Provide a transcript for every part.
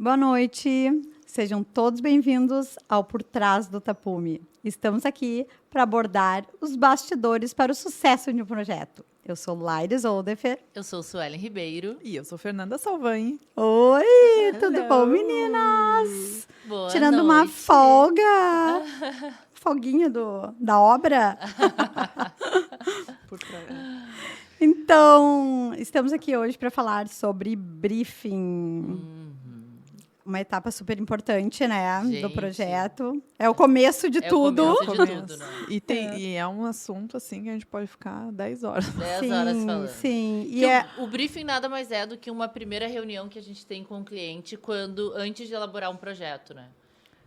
Boa noite, sejam todos bem-vindos ao Por Trás do Tapume. Estamos aqui para abordar os bastidores para o sucesso de um projeto. Eu sou Laires Oldefer. Eu sou Suelen Ribeiro. E eu sou Fernanda Salvanha. Oi, tudo bom, meninas? Boa Tirando noite. uma folga, folguinha da obra. Então, estamos aqui hoje para falar sobre briefing. Uma etapa super importante, né, do Gente. projeto. É o começo de É o tudo. começo de tudo, né? E é um assunto, assim, que a gente pode ficar 10 horas. 10 horas falando. Sim. Que o briefing nada mais é do que uma primeira reunião que a gente tem com o cliente antes de elaborar um projeto, né?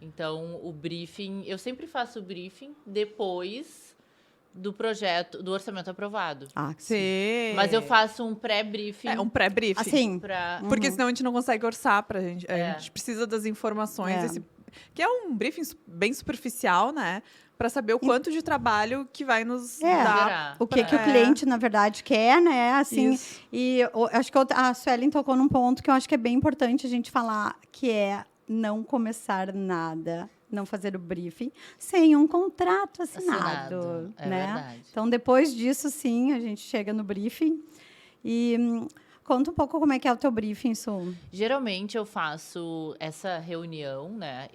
Então, o briefing... Eu sempre faço o briefing depois do projeto, do orçamento aprovado. Sim. Mas eu faço um pré-briefing. Um pré-briefing. Assim, Porque senão a gente não consegue orçar pra gente. É. A gente precisa das informações. É. Que é um briefing bem superficial, né? Pra saber o quanto de trabalho que vai nos dar. o que o cliente, na verdade, quer, né? Assim, Isso. e eu acho que a Suelen tocou num ponto que eu acho que é bem importante a gente falar, que é não começar nada, não fazer o briefing sem um contrato assinado, É né? verdade. Então, depois disso, sim, a gente chega no briefing. E conta um pouco como é que é o teu briefing, Su. Geralmente eu faço essa reunião, né?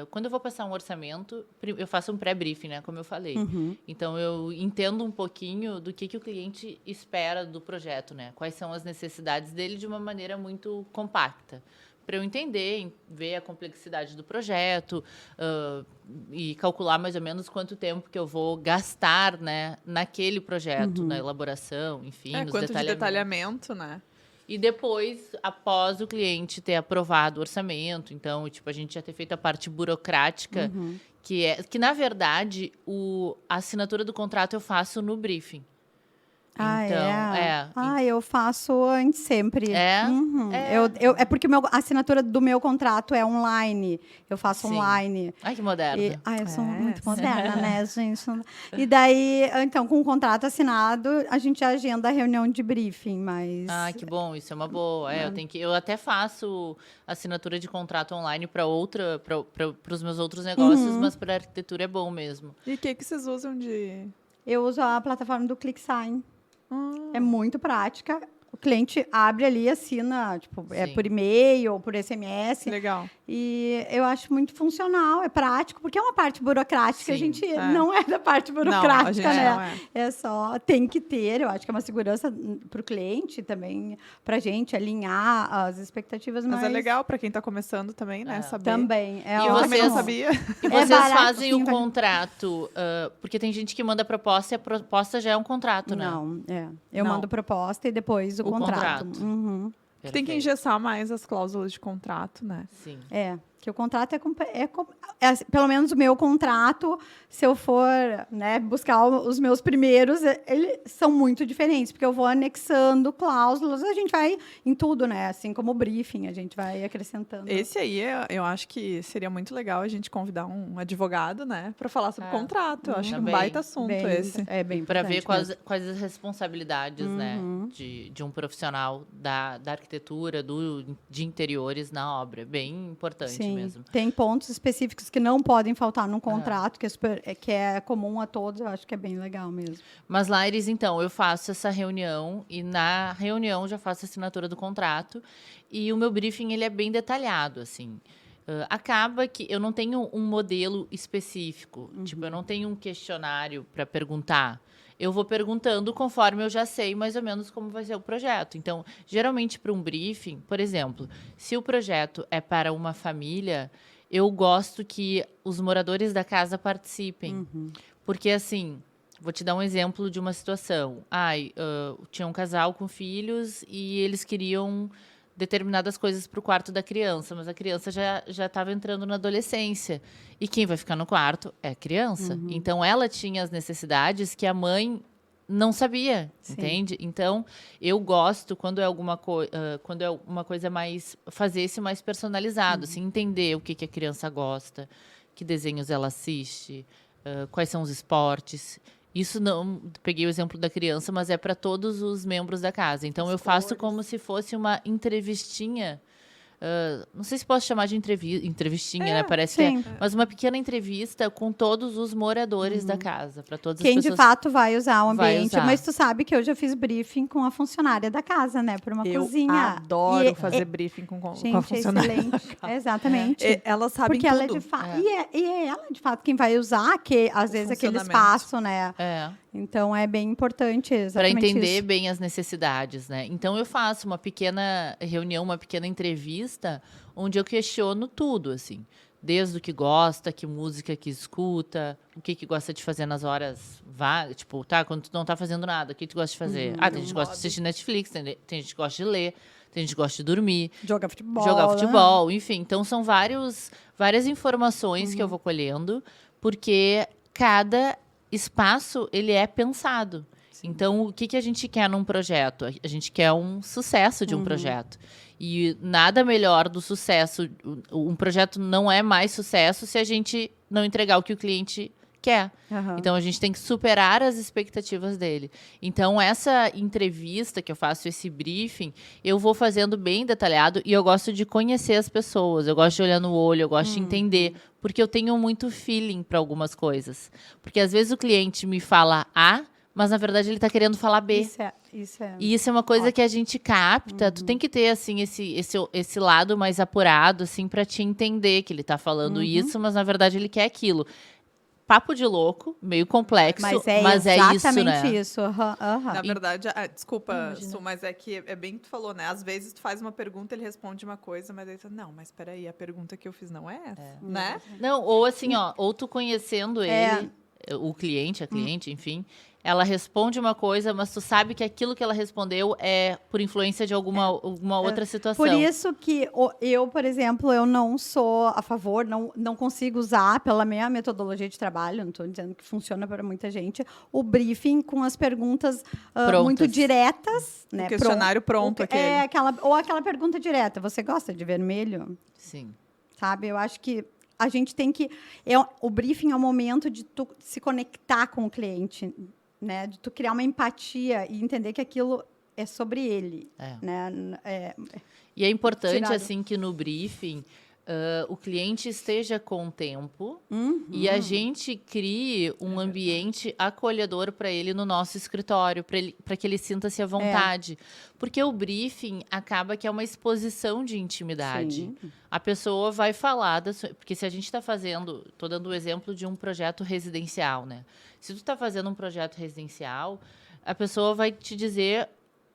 Quando eu vou passar um orçamento, eu faço um pré-briefing, né? Como eu falei. Então eu entendo um pouquinho do que o cliente espera do projeto, né? Quais são as necessidades dele de uma maneira muito compacta. Para eu entender, ver a complexidade do projeto e calcular mais ou menos quanto tempo que eu vou gastar, né, naquele projeto, na elaboração, enfim, nos Quanto de detalhamento, né? E depois, após o cliente ter aprovado o orçamento, então, tipo, a gente já ter feito a parte burocrática, que na verdade, a assinatura do contrato eu faço no briefing. Eu faço antes sempre. É? É porque a assinatura do meu contrato é online. Eu faço Sim. online. Ai, que moderna. Eu sou muito moderna, né, gente? E daí, então, com o contrato assinado, a gente agenda a reunião de briefing, mas... Ah, que bom, isso é uma boa. Eu até faço assinatura de contrato online para os meus outros negócios, mas para arquitetura é bom mesmo. E o que vocês usam de... Eu uso a plataforma do ClickSign. É muito prática. O cliente abre ali e assina, tipo, por e-mail ou por SMS. Legal. E eu acho muito funcional, é prático, porque é uma parte burocrática. Sim, a gente não é da parte burocrática, né? Não é. É só, tem que ter, eu acho que é uma segurança para o cliente também, para a gente alinhar as expectativas. Mas é legal para quem está começando também, né? Saber. Também. Eu também não sabia. E vocês barato, fazem sim, o contrato, porque tem gente que manda proposta e a proposta já é um contrato, né? Não, eu mando proposta e depois o contrato. Tem que engessar mais as cláusulas de contrato, né? Sim. Que o contrato pelo menos o meu contrato, se eu for, né, buscar os meus primeiros, eles são muito diferentes, porque eu vou anexando cláusulas, a gente vai em tudo, né? Assim como o briefing, a gente vai acrescentando. Esse aí, eu acho que seria muito legal a gente convidar um advogado, né, para falar sobre contrato. Eu acho que um baita assunto esse. É bem para ver importante quais as responsabilidades, né, de um profissional da arquitetura, de interiores na obra. Bem importante mesmo. Tem pontos específicos que não podem faltar num contrato, que é comum a todos, eu acho que é bem legal mesmo. Mas, Laires, então, eu faço essa reunião e na reunião já faço a assinatura do contrato e o meu briefing ele é bem detalhado, assim. Acaba que eu não tenho um modelo específico, tipo, eu não tenho um questionário para perguntar. Eu vou perguntando conforme eu já sei mais ou menos como vai ser o projeto. Então, geralmente para um briefing, por exemplo, se o projeto é para uma família, eu gosto que os moradores da casa participem. Porque, assim, vou te dar um exemplo de uma situação. Tinha um casal com filhos e eles queriam determinadas coisas para o quarto da criança, mas a criança já estava entrando na adolescência. E quem vai ficar no quarto é a criança. Então, ela tinha as necessidades que a mãe não sabia, entende? Então, eu gosto, quando é uma coisa mais... fazer esse mais personalizado, assim, entender o que a criança gosta, que desenhos ela assiste, quais são os esportes. Isso não... Peguei o exemplo da criança, mas é para todos os membros da casa. Então, eu faço como se fosse uma entrevistinha não sei se posso chamar de entrevistinha, né? Parece sim. que é. Mas uma pequena entrevista com todos os moradores da casa, para todas as Quem pessoas. de fato vai usar o vai ambiente. usar. Mas tu sabe que eu já fiz briefing com a funcionária da casa, né? Para uma cozinha. Eu adoro E fazer briefing com a gente, funcionária. excelente. Exatamente. Elas sabem Porque tudo. ela é de fato. E é ela, de fato, quem vai usar, que às vezes aquele funcionamento. espaço, né? É. Então é bem importante Para exatamente entender isso. bem as necessidades, né? Então eu faço uma pequena reunião, uma pequena entrevista, onde eu questiono tudo, assim. Desde o que gosta, que música que escuta, o que gosta de fazer nas horas vagas. Tipo, tá, quando tu não tá fazendo nada, o que tu gosta de fazer? Tem gente que gosta de assistir Netflix, tem gente que gosta de ler, tem gente que gosta de dormir. Jogar futebol. Enfim. Então, são várias informações que eu vou colhendo, porque cada espaço, ele é pensado. Então, o que a gente quer num projeto? A gente quer um sucesso de um projeto. E nada melhor do sucesso. Um projeto não é mais sucesso se a gente não entregar o que o cliente quer. Então, a gente tem que superar as expectativas dele. Então, essa entrevista que eu faço, esse briefing, eu vou fazendo bem detalhado e eu gosto de conhecer as pessoas. Eu gosto de olhar no olho, eu gosto de entender. Porque eu tenho muito feeling para algumas coisas. Porque, às vezes, o cliente me fala A, mas, na verdade, ele está querendo falar B. Isso é. E isso é uma coisa que a gente capta. Tu tem que ter, assim, esse lado mais apurado, assim, para te entender que ele está falando isso, mas, na verdade, ele quer aquilo. Papo de louco, meio complexo, mas é isso, né? Exatamente isso. Na verdade, desculpa, Su, mas é que é bem que tu falou, né? Às vezes tu faz uma pergunta, ele responde uma coisa, mas aí tu, não, mas peraí, a pergunta que eu fiz não é essa, né? Não, ou assim, ou tu conhecendo ele, o cliente, a cliente, enfim, ela responde uma coisa, mas tu sabe que aquilo que ela respondeu é por influência de alguma outra situação. Por isso que eu, por exemplo, eu não sou a favor, não consigo usar pela minha metodologia de trabalho, não estou dizendo que funciona para muita gente, o briefing com as perguntas muito diretas. Né, o questionário pronto aquele. Ou aquela pergunta direta, você gosta de vermelho? Sim. Sabe, eu acho que a gente tem que... o briefing é o momento de tu se conectar com o cliente, né? De tu criar uma empatia e entender que aquilo é sobre ele, né? E é importante, assim, que no briefing o cliente esteja com o tempo e a gente crie um ambiente acolhedor para ele no nosso escritório, para que ele sinta-se à vontade. Porque o briefing acaba que é uma exposição de intimidade. Sim. A pessoa vai falar... Porque se a gente está fazendo... Estou dando o exemplo de um projeto residencial, né? Se tu está fazendo um projeto residencial, a pessoa vai te dizer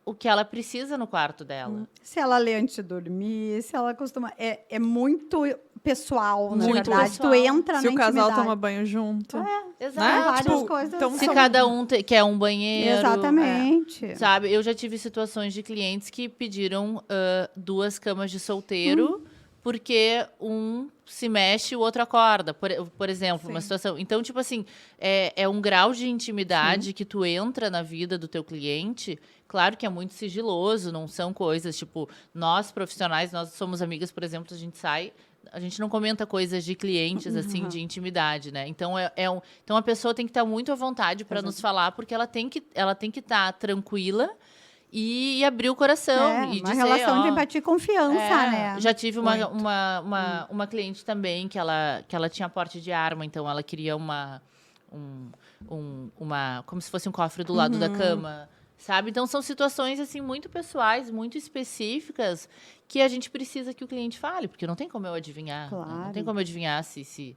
o que ela precisa no quarto dela. Se ela lê antes de dormir, se ela costuma... É muito pessoal, na Muito verdade. pessoal. Tu entra Se na o casal intimidade. toma banho junto. Exato. Várias Tipo, coisas. então, Se cada um quer um banheiro. Exatamente. Sabe? Eu já tive situações de clientes que pediram 2 camas de solteiro porque um se mexe e o outro acorda, por exemplo, uma situação. Então, tipo assim, é um grau de intimidade que tu entra na vida do teu cliente. Claro que é muito sigiloso, não são coisas, tipo, nós profissionais, nós somos amigas, por exemplo, a gente sai, a gente não comenta coisas de clientes, assim, de intimidade, né? Então, então a pessoa tem que estar muito à vontade para nos falar, porque ela tem que estar tranquila e abrir o coração. E uma dizer, relação de empatia e confiança, né? Já tive uma cliente também que ela tinha porte de arma, então ela queria como se fosse um cofre do lado da cama, sabe? Então são situações assim muito pessoais, muito específicas que a gente precisa que o cliente fale, porque não tem como eu adivinhar. Claro. Né? Não tem como eu adivinhar se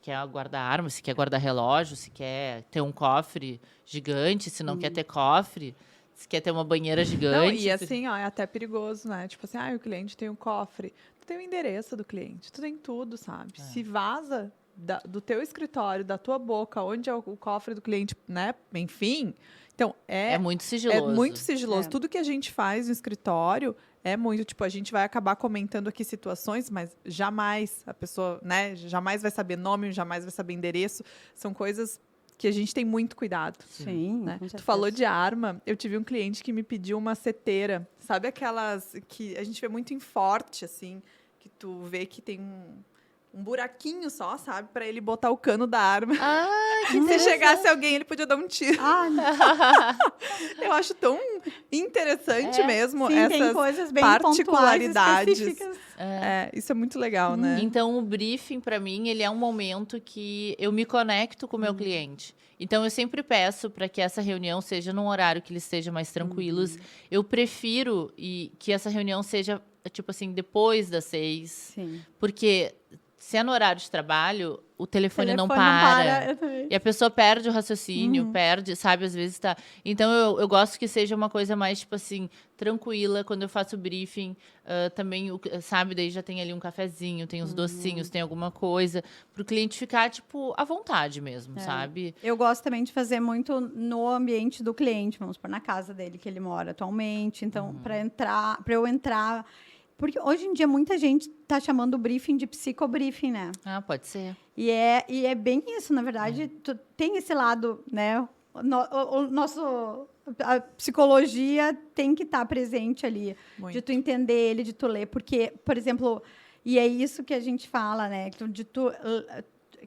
quer guardar arma, se quer guardar relógio, se quer ter um cofre gigante, se não quer ter cofre. Se quer ter uma banheira gigante. Não, e assim, é até perigoso, né? Tipo assim, o cliente tem um cofre. Tu tem o endereço do cliente, tu tem tudo, sabe? Se vaza do teu escritório, da tua boca, onde é o cofre do cliente, né? Enfim. Então, é muito sigiloso. É muito sigiloso. Tudo que a gente faz no escritório é muito, tipo, a gente vai acabar comentando aqui situações, mas jamais a pessoa, né? Jamais vai saber nome, jamais vai saber endereço. São coisas que a gente tem muito cuidado. Sim, né? Tu falou de arma, eu tive um cliente que me pediu uma seteira. Sabe aquelas que a gente vê muito em Forte, assim, que tu vê que tem um buraquinho só, sabe? Pra ele botar o cano da arma. Ah, que Se interessante. chegasse alguém, ele podia dar um tiro. Eu acho tão interessante mesmo Sim, tem essas coisas bem particularidades. pontuais, específicas. Isso é muito legal, né? Então, o briefing, para mim, ele é um momento que eu me conecto com o meu cliente. Então, eu sempre peço para que essa reunião seja num horário que eles estejam mais tranquilos. Eu prefiro que essa reunião seja, tipo assim, depois das 6. Sim. Porque se é no horário de trabalho, o telefone não Telefone para. eu também. E a pessoa perde o raciocínio, perde, sabe? Às vezes tá. Então, eu gosto que seja uma coisa mais, tipo assim, tranquila. Quando eu faço briefing, também, sabe? Daí já tem ali um cafezinho, tem os docinhos, tem alguma coisa. Para o cliente ficar, tipo, à vontade mesmo, sabe? Eu gosto também de fazer muito no ambiente do cliente, vamos supor, na casa dele que ele mora atualmente. Então, para eu entrar. Porque hoje em dia muita gente está chamando o briefing de psicobriefing, né? Ah, pode ser. E é bem isso, na verdade. Tem esse lado, né? A psicologia tem que estar presente ali. Muito. De tu entender ele, de tu ler. Porque, por exemplo, e é isso que a gente fala, né?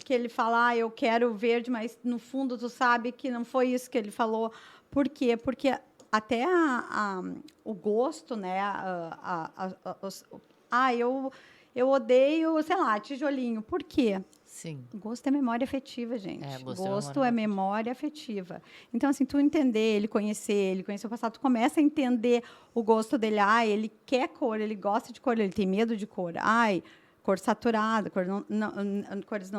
Que ele fala, eu quero verde, mas no fundo tu sabe que não foi isso que ele falou. Por quê? Porque até o gosto, né? Eu odeio, sei lá, tijolinho. Por quê? Sim. Gosto é memória afetiva, gente. Gosto é memória afetiva. Então, assim, tu entender ele, conhecer o passado, tu começa a entender o gosto dele. Ele quer cor, ele gosta de cor, ele tem medo de cor. Cor saturada, cores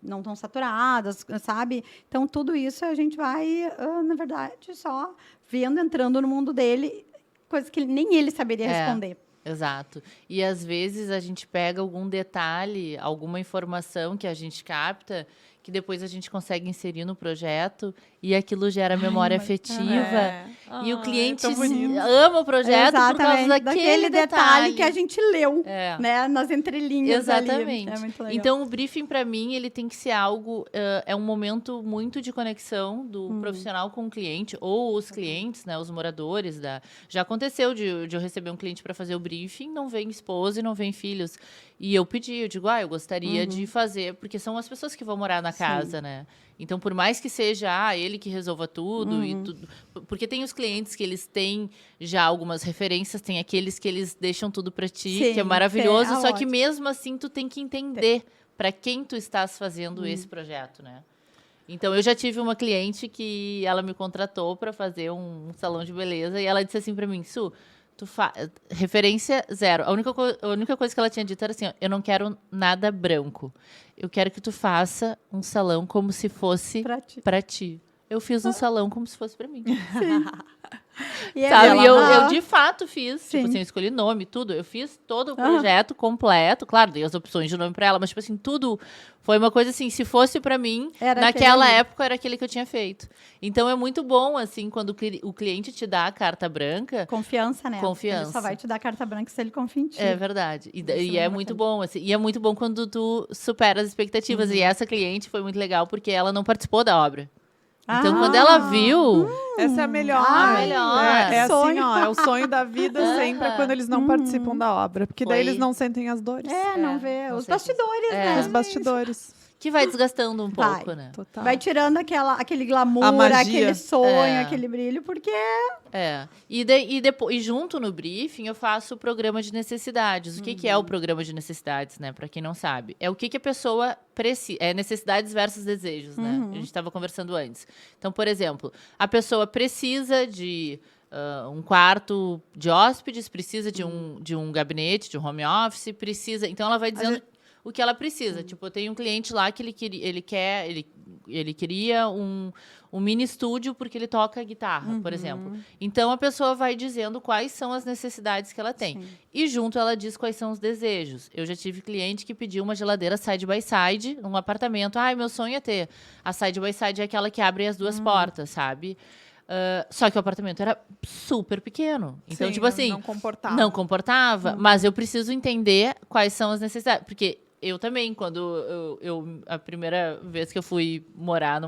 não tão saturadas, sabe? Então, tudo isso a gente vai, na verdade, só vendo, entrando no mundo dele, coisas que nem ele saberia responder. Exato. E, às vezes, a gente pega algum detalhe, alguma informação que a gente capta, que depois a gente consegue inserir no projeto e aquilo gera memória afetiva. E o cliente ama o projeto por causa daquele detalhe que a gente leu, né, nas entrelinhas. Exatamente. Ali. É muito legal. Então, o briefing, para mim, ele tem que ser algo... é um momento muito de conexão do profissional com o cliente, ou os clientes, né, os moradores. Já aconteceu de eu receber um cliente para fazer o briefing, não vem esposa e não vem filhos. E eu digo, eu gostaria de fazer, porque são as pessoas que vão morar na casa, né? Então, por mais que seja ele que resolva tudo e tudo, porque tem os clientes que eles têm já algumas referências, tem aqueles que eles deixam tudo para ti, que é maravilhoso, só que mesmo assim tu tem que entender para quem tu estás fazendo esse projeto, né? Então, eu já tive uma cliente que ela me contratou para fazer um salão de beleza e ela disse assim para mim, Su, referência zero. A única coisa que ela tinha dito era assim, eu não quero nada branco. Eu quero que tu faça um salão como se fosse pra ti. Eu fiz um salão como se fosse pra mim. E sabe? Eu de fato fiz. Sim. Tipo assim, eu escolhi nome, tudo. Eu fiz todo o projeto completo. Claro, dei as opções de nome pra ela, mas tipo assim, tudo foi uma coisa assim, se fosse pra mim, naquela época era aquele que eu tinha feito. Então é muito bom, assim, quando o cliente te dá a carta branca. Confiança, né? Confiança. Ele só vai te dar a carta branca se ele confia em ti. É verdade. E é muito bom, assim. E é muito bom quando tu supera as expectativas. E essa cliente foi muito legal porque ela não participou da obra. Então, quando ela viu... Essa é a melhor. É assim, ó, é o sonho da vida sempre quando eles não participam da obra. Porque daí eles não sentem as dores. Não vê. não Os sei bastidores, né? Os bastidores. Que vai desgastando um pouco, né? Total. Vai tirando aquele glamour, A magia. aquele sonho, aquele brilho, porque... E junto no briefing eu faço o programa de necessidades. O que é o programa de necessidades, né? Para quem não sabe. É o que a pessoa precisa. É necessidades versus desejos, né? A gente estava conversando antes. Então, por exemplo, a pessoa precisa de... um quarto de hóspedes, precisa de um gabinete, de um home office, precisa... Então, ela vai dizendo o que ela precisa. Tipo, eu tenho um cliente lá que ele queria um mini estúdio porque ele toca guitarra, por exemplo. Então, a pessoa vai dizendo quais são as necessidades que ela tem. E junto ela diz quais são os desejos. Eu já tive cliente que pediu uma geladeira side by side num apartamento. Meu sonho é ter. A side by side é aquela que abre as duas portas, sabe? Só que o apartamento era super pequeno. Então, Sim, tipo assim... Não comportava. Mas eu preciso entender quais são as necessidades. Porque eu também, quando a primeira vez que eu fui morar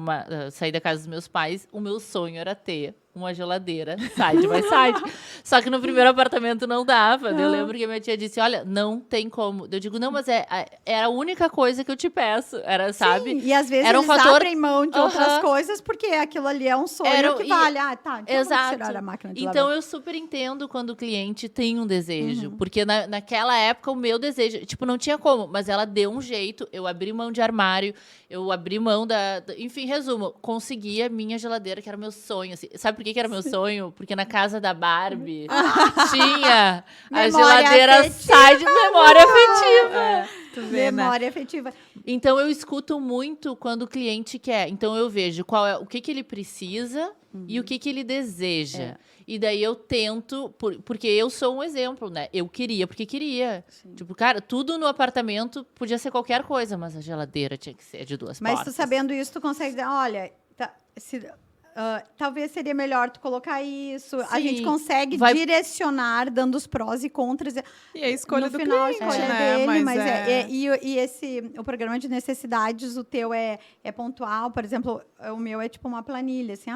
sair da casa dos meus pais, o meu sonho era ter uma geladeira, side by side. Só que no primeiro apartamento não dava. Eu lembro que a minha tia disse, olha, não tem como. Eu digo, não, mas é a única coisa que eu te peço. Era, sabe? Sim, e às vezes era eles abrem mão de outras coisas, porque aquilo ali é um sonho que vale. Então exato. vamos tirar a máquina de Então lavar. eu super entendo quando o cliente tem um desejo. Porque naquela época o meu desejo, tipo, não tinha como. Mas ela deu um jeito, eu abri mão de armário, eu abri mão enfim, resumo, consegui a minha geladeira, que era o meu sonho. Assim. Sabe por que era meu sonho? Porque na casa da Barbie tinha a geladeira side, memória afetiva. Tu vê, Memória afetiva. Então eu escuto muito quando o cliente quer. Então eu vejo o que ele precisa e o que ele deseja. E daí eu tento, porque eu sou um exemplo, né? Eu queria porque queria. Sim. Tipo, cara, tudo no apartamento podia ser qualquer coisa, mas a geladeira tinha que ser de 2 Mas portas. tu sabendo isso, tu consegue dizer, olha, talvez seria melhor tu colocar isso. A Sim. gente consegue direcionar, dando os prós e contras. E a escolha no do final, cliente, a escolha né? dele, Mas o programa de necessidades, o teu é pontual. Por exemplo, o meu é tipo uma planilha, assim,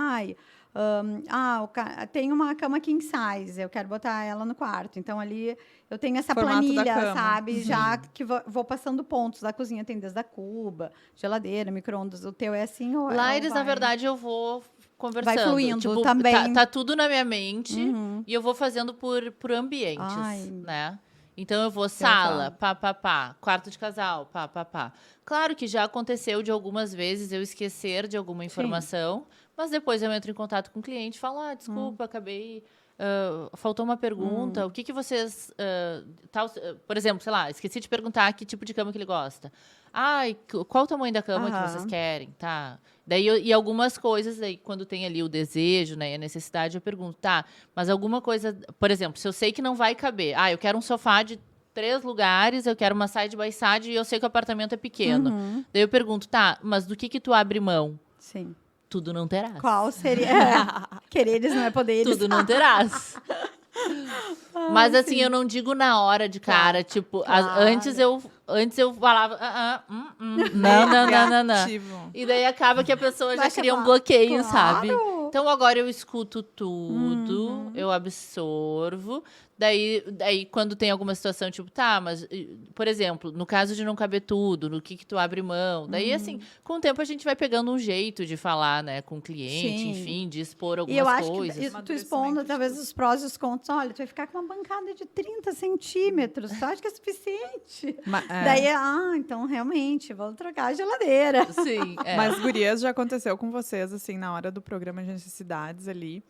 tem uma cama king size, eu quero botar ela no quarto. Então, ali eu tenho essa Formato da planilha, cama. sabe? Já que vou passando pontos. Da cozinha tem desde a cuba, geladeira, micro-ondas. O teu é assim ou Lá ou eles, vai? na verdade, eu vou conversando. Vai fluindo Tipo, também. Tá tudo na minha mente e eu vou fazendo por ambientes, Ai. né? Então eu vou sala, pá. Quarto de casal, pá. Claro que já aconteceu de algumas vezes eu esquecer de alguma informação, mas depois eu entro em contato com o cliente e falo, desculpa, acabei... faltou uma pergunta, o que vocês... por exemplo, sei lá, esqueci de perguntar que tipo de cama que ele gosta. Qual o tamanho da cama que vocês querem, tá? Daí, e algumas coisas, daí, quando tem ali o desejo, né, e a necessidade, eu pergunto, tá, mas alguma coisa... Por exemplo, se eu sei que não vai caber, eu quero um sofá de 3 lugares, eu quero uma side by side e eu sei que o apartamento é pequeno. Daí eu pergunto, tá, mas do que tu abre mão? Sim. Tudo não terás. Qual seria? Quereres não é poderes. Tudo não terás. Mas assim, eu não digo na hora de cara, tipo, antes eu falava, não. Negativo. E daí acaba que a pessoa já Vai cria um chamar. bloqueio, Claro. sabe? Então agora eu escuto tudo, eu absorvo. Daí, quando tem alguma situação, tipo, tá, mas, por exemplo, no caso de não caber tudo, no que tu abre mão. Daí, assim, com o tempo a gente vai pegando um jeito de falar, né, com o cliente, Sim. enfim, de expor E algumas eu acho coisas. que tu expondo, talvez, os prós e os contras. Olha, tu vai ficar com uma bancada de 30 centímetros. Tu acha que é suficiente? Daí, então, realmente, vou trocar a geladeira. Sim, Mas, gurias, já aconteceu com vocês, assim, na hora do programa de necessidades ali.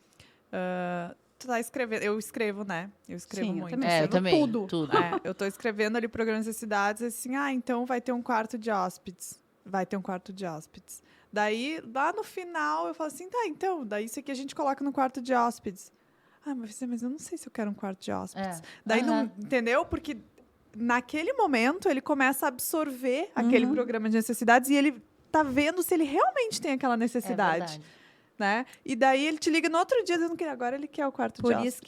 Tu tá escrevendo... Eu escrevo, né? Eu escrevo Sim, eu muito. também. eu escrevo também, tudo. Eu tô escrevendo ali programa de necessidades, assim, então vai ter um quarto de hóspedes. Vai ter um quarto de hóspedes. Daí, lá no final, eu falo assim, tá, então, daí isso aqui a gente coloca no quarto de hóspedes. Mas eu não sei se eu quero um quarto de hóspedes. Daí, não, entendeu? Porque naquele momento, ele começa a absorver aquele programa de necessidades e ele tá vendo se ele realmente tem aquela necessidade. É verdade. Né? E daí ele te liga no outro dia dizendo que agora ele quer o quarto de hóspedes.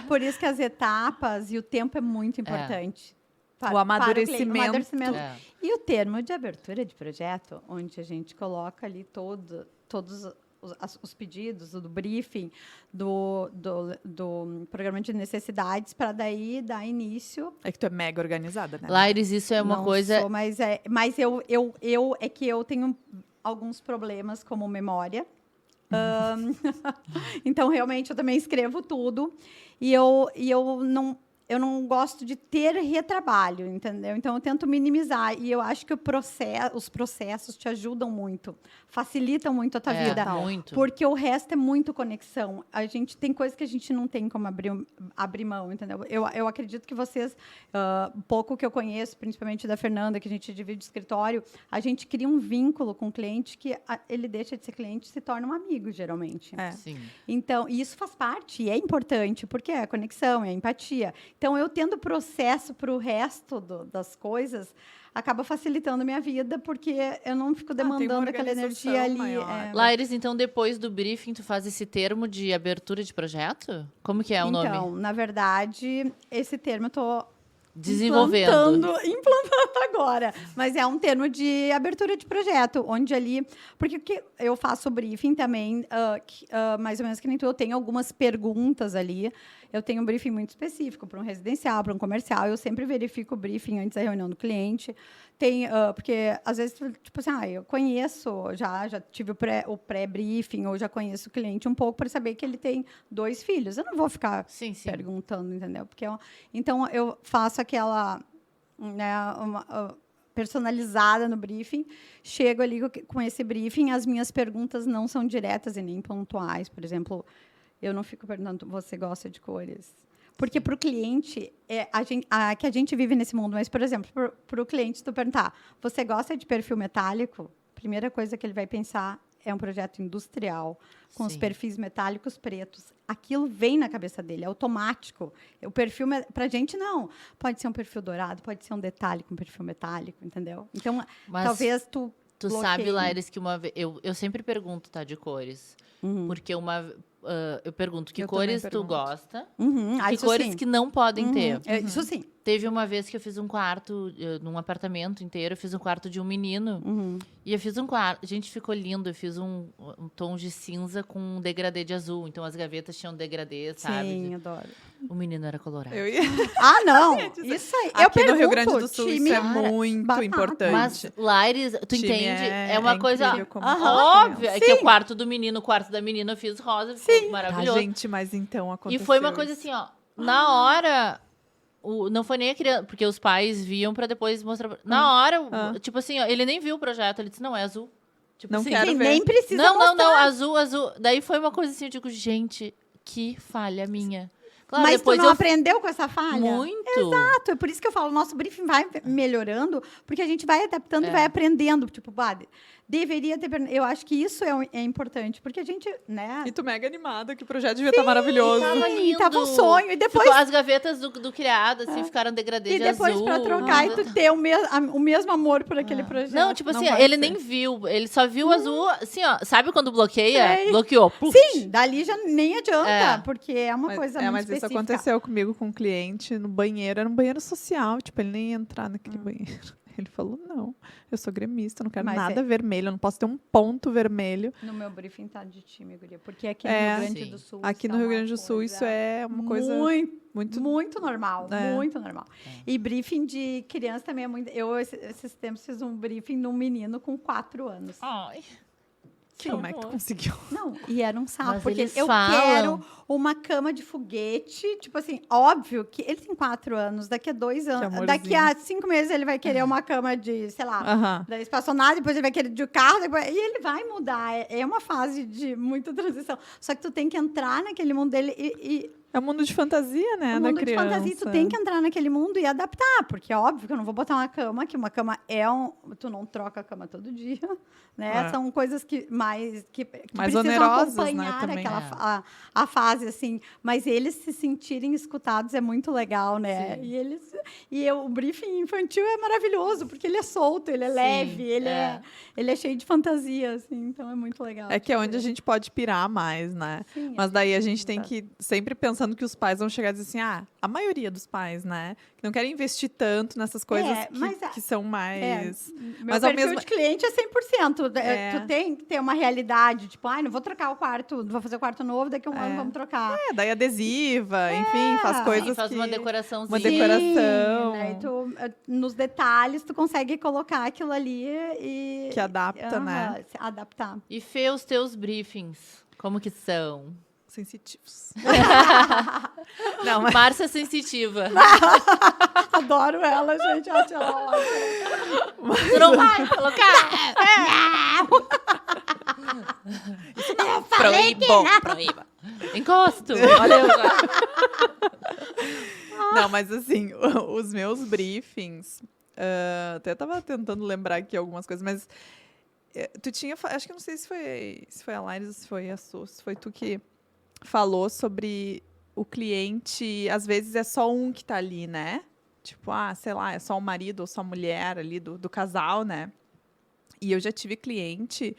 Por isso que as etapas e o tempo é muito importante. O amadurecimento. Para o amadurecimento. É. E o termo de abertura de projeto, onde a gente coloca ali todos os pedidos, do briefing, do programa de necessidades, para daí dar início. É que tu é mega organizada, né? Laires, isso é uma Não coisa... sou, mas eu tenho alguns problemas como memória. Então, realmente, eu também escrevo tudo. E eu não gosto de ter retrabalho, entendeu? Então, eu tento minimizar. E eu acho que os processos te ajudam muito. Facilitam muito a tua vida. Muito. Porque o resto é muito conexão. A gente tem coisas que a gente não tem como abrir mão, entendeu? Eu acredito que vocês, pouco que eu conheço, principalmente da Fernanda, que a gente divide o escritório, a gente cria um vínculo com o cliente que ele deixa de ser cliente e se torna um amigo, geralmente. Sim. Então, e isso faz parte, e é importante, porque é a conexão, é a empatia. Então, eu tendo processo para o resto das coisas, acaba facilitando a minha vida, porque eu não fico demandando aquela energia ali. Laires, então, depois do briefing, tu faz esse termo de abertura de projeto? Como que é o nome? Então, na verdade, esse termo eu estou Desenvolvendo. Implantando agora. Mas é um termo de abertura de projeto, onde ali... Porque eu faço briefing também, mais ou menos que nem tu, eu tenho algumas perguntas ali. Eu tenho um briefing muito específico para um residencial, para um comercial. Eu sempre verifico o briefing antes da reunião do cliente. Porque, às vezes, tipo assim, eu conheço, já tive o pré-briefing, ou já conheço o cliente um pouco para saber que ele tem 2 filhos. Eu não vou ficar perguntando, entendeu? Porque então, eu faço aquela... Né, personalizada no briefing, chego ali com esse briefing, as minhas perguntas não são diretas e nem pontuais. Por exemplo, eu não fico perguntando, você gosta de cores? Porque para o cliente, que a gente vive nesse mundo, mas, por exemplo, para o cliente, se tu perguntar, você gosta de perfil metálico? A primeira coisa que ele vai pensar é um projeto industrial, com os perfis metálicos pretos. Aquilo vem na cabeça dele, é automático. O perfil, para a gente, não. Pode ser um perfil dourado, pode ser um detalhe com perfil metálico, entendeu? Então, talvez tu sabe, Laires, que uma vez... Eu sempre pergunto, tá, de cores. Porque eu pergunto que cores tu gosta, que cores que não podem ter. Isso sim. Teve uma vez que eu fiz um quarto, num apartamento inteiro, eu fiz um quarto de um menino. E eu fiz um quarto, a gente ficou lindo, eu fiz um tom de cinza com um degradê de azul. Então, as gavetas tinham degradê, sabe? Sim, adoro. O menino era colorado. Não, isso aí. Aqui no Rio Grande do Sul, isso é muito importante. Mas, Laires, tu entende? É uma coisa óbvia. É que o quarto do menino, o quarto da menina, eu fiz rosa, ficou maravilhoso. Gente, mas então aconteceu E foi uma coisa assim, na hora... não foi nem a criança, porque os pais viam pra depois mostrar. Na hora, tipo assim, ele nem viu o projeto, ele disse, não, é azul. Tipo, não assim, quero ver. Nem precisa mostrar. Não, azul. Daí foi uma coisa assim, eu digo, gente, que falha minha. Claro, mas depois tu não aprendeu com essa falha? Muito. Exato, é por isso que eu falo, o nosso briefing vai melhorando, porque a gente vai adaptando e vai aprendendo. Tipo, deveria ter... Eu acho que isso é importante, porque a gente, né... E tu mega animada, que o projeto devia estar maravilhoso. Tava lindo. Tava um sonho. E depois... as gavetas do criado, assim, ficaram degradê de azul. E depois, pra trocar, e tu ter o mesmo amor por aquele projeto. Não, tipo assim, ele nem viu. Ele só viu o azul, assim, sabe quando bloqueia? Sei. Bloqueou. Sim, dali já nem adianta, porque é uma coisa muito mas específica. Isso aconteceu comigo com um cliente no banheiro. Era um banheiro social, tipo, ele nem ia entrar naquele banheiro. Ele falou, não, eu sou gremista, não quero nada vermelho, eu não posso ter um ponto vermelho. No meu briefing tá de time, guria, porque aqui no Rio Grande do Sul... Aqui no Rio Grande do Sul isso é uma coisa... Muito normal, muito normal. E briefing de criança também é muito... Eu, esses tempos, fiz um briefing num menino com 4 anos. Ai... Como é que tu conseguiu? Não, e era um sapo, Mas porque eles eu quero uma cama de foguete, tipo assim, óbvio que ele tem 4 anos, daqui a 2 anos, daqui a 5 meses ele vai querer uma cama de, sei lá, da espaçonave, depois ele vai querer de carro, e ele vai mudar, é uma fase de muita transição, só que tu tem que entrar naquele mundo dele é um mundo de fantasia, né, da criança. É um mundo de fantasia, tu tem que entrar naquele mundo e adaptar, porque é óbvio que eu não vou botar uma cama, que uma cama tu não troca a cama todo dia, né? São coisas que mais precisam onerosas, acompanhar, né, aquela a fase, assim. Mas eles se sentirem escutados é muito legal, né? E o briefing infantil é maravilhoso, porque ele é solto, ele é leve, ele é cheio de fantasia, assim, então é muito legal. É que é onde a gente pode pirar mais, né? Sim, mas daí a gente tem que, sempre pensando que os pais vão chegar e dizer assim, a maioria dos pais, né? Que não querem investir tanto nessas coisas que são mais... Meu perfil de cliente é 100%. Tu tem que ter uma realidade, tipo, não vou trocar o quarto, vou fazer o quarto novo, daqui a um ano vamos trocar. Daí adesiva, enfim, faz coisas faz uma decoraçãozinha. Uma decoração. Né? Nos detalhes, tu consegue colocar aquilo ali e... Que adapta, né? Adaptar. E Fê, os teus briefings, como que são? Sensitivos. Não, mas... Márcia sensitiva. Adoro ela, gente. Acho ela ótima. Tu não vai colocar? Eu falei proíba. Encosto. Olha eu agora. Não, mas assim, os meus briefings... até tava tentando lembrar aqui algumas coisas, mas... Tu tinha... Acho que não sei se foi a Laires ou se foi a Su, se foi tu que... falou sobre o cliente, às vezes é só um que tá ali, né? Tipo, sei lá, é só o marido ou só a mulher ali do casal, né? E eu já tive cliente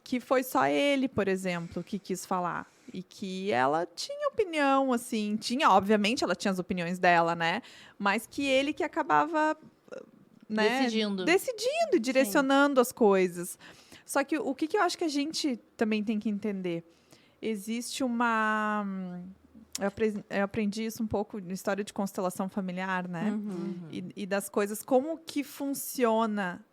que foi só ele, por exemplo, que quis falar. E que ela tinha opinião, assim, obviamente, ela tinha as opiniões dela, né? Mas que ele que acabava, né? Decidindo. Decidindo e direcionando as coisas. Só que o que eu acho que a gente também tem que entender? Existe uma... Eu aprendi isso um pouco na história de constelação familiar, né? E das coisas, como que funciona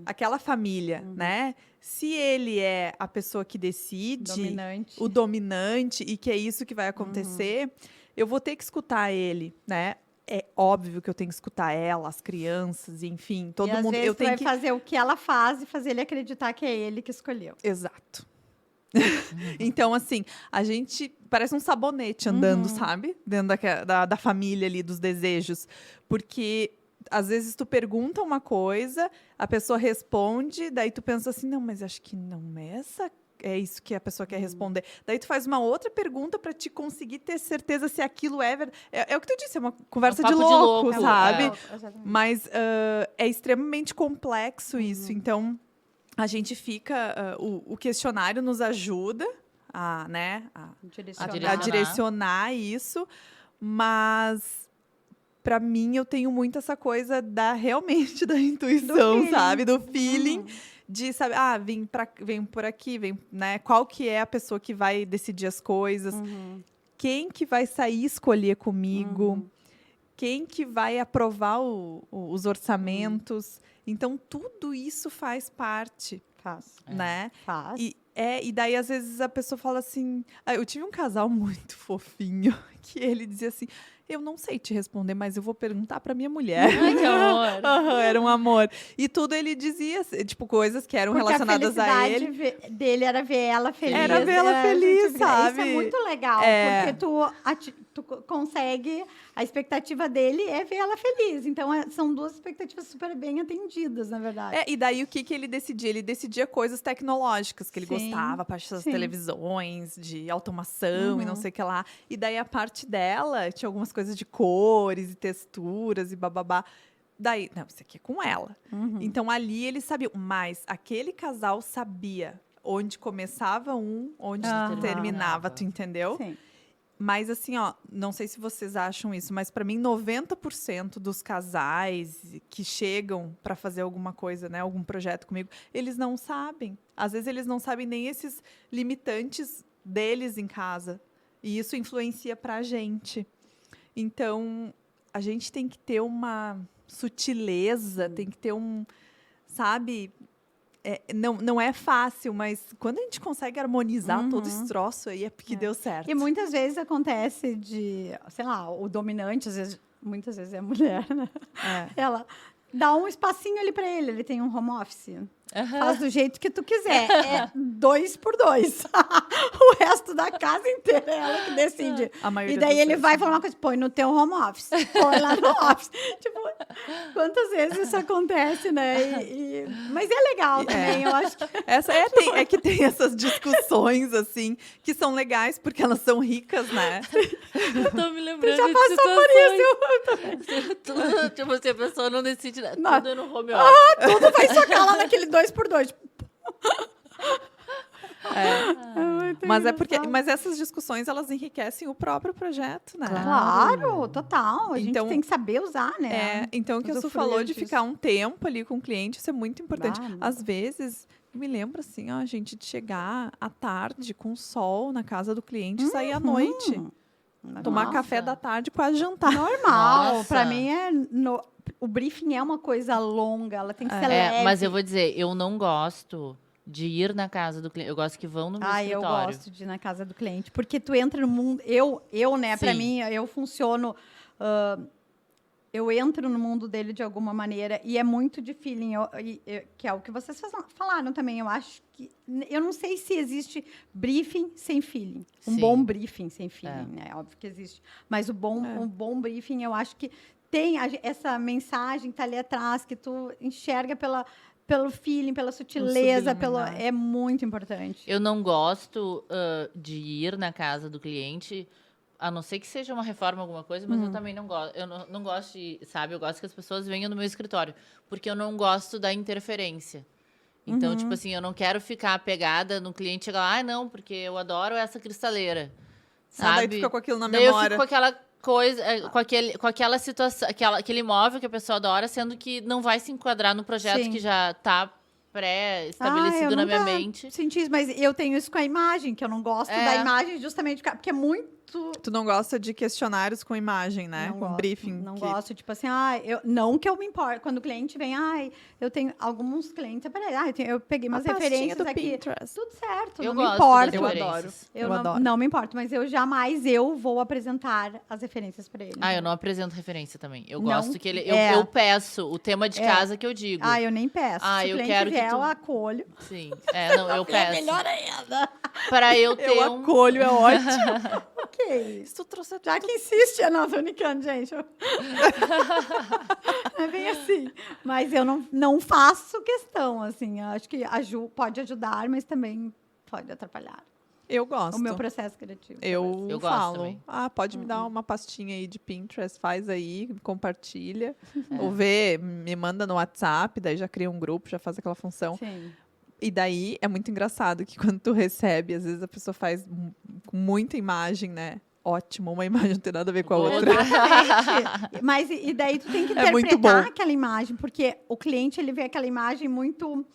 aquela família, né? Se ele é a pessoa que decide, o dominante, e que é isso que vai acontecer, eu vou ter que escutar ele, né? É óbvio que eu tenho que escutar ela, as crianças, enfim, todo mundo. Eu tenho que fazer o que ela faz e fazer ele acreditar que é ele que escolheu. Exato. Então, assim, a gente parece um sabonete andando, sabe? Dentro da família ali, dos desejos. Porque às vezes tu pergunta uma coisa, a pessoa responde, daí tu pensa assim, não, mas acho que não é isso que a pessoa quer responder. Daí tu faz uma outra pergunta para te conseguir ter certeza se aquilo é verdade. É o que tu disse, é uma conversa de louco, sabe? Mas é extremamente complexo isso. Então, a gente fica... o questionário nos ajuda a direcionar isso, mas... Pra mim, eu tenho muito essa coisa realmente da intuição, sabe? Do feeling. De, sabe, vem por aqui, né? Qual que é a pessoa que vai decidir as coisas? Quem que vai sair escolher comigo? Quem que vai aprovar os orçamentos? Então, tudo isso faz parte, né? Faz. E daí, às vezes, a pessoa fala assim... eu tive um casal muito fofinho, que ele dizia assim... Eu não sei te responder, mas eu vou perguntar pra minha mulher. Ai, que amor. Era um amor. E tudo ele dizia, tipo, coisas que eram relacionadas a ele. A felicidade dele era ver ela feliz. Era ver ela feliz, sabe? Isso é muito legal, porque tu consegue... A expectativa dele é ver ela feliz. Então, são duas expectativas super bem atendidas, na verdade. E daí, o que ele decidia? Ele decidia coisas tecnológicas que ele gostava, a parte das televisões, de automação e não sei o que lá. E daí, a parte dela, tinha algumas coisas de cores e texturas e bababá. Daí, não, isso aqui é com ela. Então, ali, eles sabiam. Mas aquele casal sabia onde começava onde terminava, tu entendeu? Sim. Mas assim, não sei se vocês acham isso, mas para mim 90% dos casais que chegam para fazer alguma coisa, né, algum projeto comigo, eles não sabem. Às vezes eles não sabem nem esses limitantes deles em casa. E isso influencia para a gente. Então, a gente tem que ter uma sutileza, tem que ter sabe... não é fácil, mas quando a gente consegue harmonizar todo esse troço aí, é porque deu certo. E muitas vezes acontece sei lá, o dominante, muitas vezes é a mulher, né? Ela dá um espacinho ali para ele tem um home office. Faz do jeito que tu quiser. É 2 por 2. O resto da casa inteira é ela que decide. E daí ele vai falar uma coisa, põe no teu home office, põe lá no office. Tipo, quantas vezes isso acontece, né? Mas é legal também, eu acho que... Que tem essas discussões, assim, que são legais, porque elas são ricas, né? Eu tô me lembrando já de passou situações. Tudo, tipo assim, a pessoa não decide nada. Tudo no home office. Tudo vai socar lá naquele 2 por 2. Mas essas discussões, elas enriquecem o próprio projeto, né? Claro, total. A gente tem que saber usar, né? Então, o que a Su falou de ficar um tempo ali com o cliente, isso é muito importante. Às vezes, eu me lembro assim, a gente de chegar à tarde com o sol na casa do cliente e sair à noite. Tomar café da tarde, quase jantar. Normal. Para mim, o briefing é uma coisa longa, ela tem que ser leve. Mas eu vou dizer, eu não gosto de ir na casa do cliente. Eu gosto que vão no meu escritório. Eu gosto de ir na casa do cliente. Porque tu entra no mundo... né? Para mim, eu funciono... eu entro no mundo dele de alguma maneira. E é muito de feeling. Que é o que vocês falaram também. Eu acho que... Eu não sei se existe briefing sem feeling. Um bom briefing sem feeling, né? Óbvio que existe. Mas um bom briefing, eu acho que tem essa mensagem que está ali atrás, que tu enxerga pelo feeling, pela sutileza, é muito importante. Eu não gosto de ir na casa do cliente, a não ser que seja uma reforma, alguma coisa, mas eu também não gosto. Eu não gosto eu gosto que as pessoas venham no meu escritório, porque eu não gosto da interferência. Então, tipo assim, eu não quero ficar apegada no cliente e chegar lá, não, porque eu adoro essa cristaleira. sabe? Daí tu fica com aquilo na Daí eu memória. fico com aquela coisa, com aquela situação, aquele imóvel que a pessoa adora, sendo que não vai se enquadrar no projeto Sim. que já tá pré-estabelecido eu na minha nunca mente. senti isso, mas eu tenho isso com a imagem, que eu não gosto da imagem justamente porque é muito... Tu não gosta de questionários com imagem, né? Não Com gosto, briefing. Não que- gosto, tipo assim, não que eu me importe. Quando o cliente vem, eu tenho alguns clientes, eu peguei umas A pastinha referências do aqui. Pinterest. Tudo certo, Eu não me gosto importo. das Eu referências. Eu Eu adoro. não me importo, mas eu jamais vou apresentar as referências para ele. Ah, eu não apresento referência também. Eu Não? gosto que ele... É. Eu peço o tema de casa que eu digo. Eu nem peço. Ah, Se eu o cliente quero que vier, tu- eu acolho. Sim. Não, eu peço. Melhor ainda. Para eu ter Eu acolho, é ótimo. Ok. Se tu trouxer Já que insiste, não, tô brincando, gente. É bem assim. Mas eu não faço questão, assim. Eu acho que pode ajudar, mas também pode atrapalhar Eu gosto. o meu processo criativo. Eu Eu gosto falo, também. pode me dar uma pastinha aí de Pinterest, faz aí, compartilha. É. Ou me manda no WhatsApp, daí já cria um grupo, já faz aquela função. Sim. E daí é muito engraçado que quando tu recebe, às vezes a pessoa faz com muita imagem, né? Ótimo, uma imagem não tem nada a ver com a outra. Exatamente. Mas e daí tu tem que É muito interpretar bom. aquela imagem, porque o cliente ele vê aquela imagem muito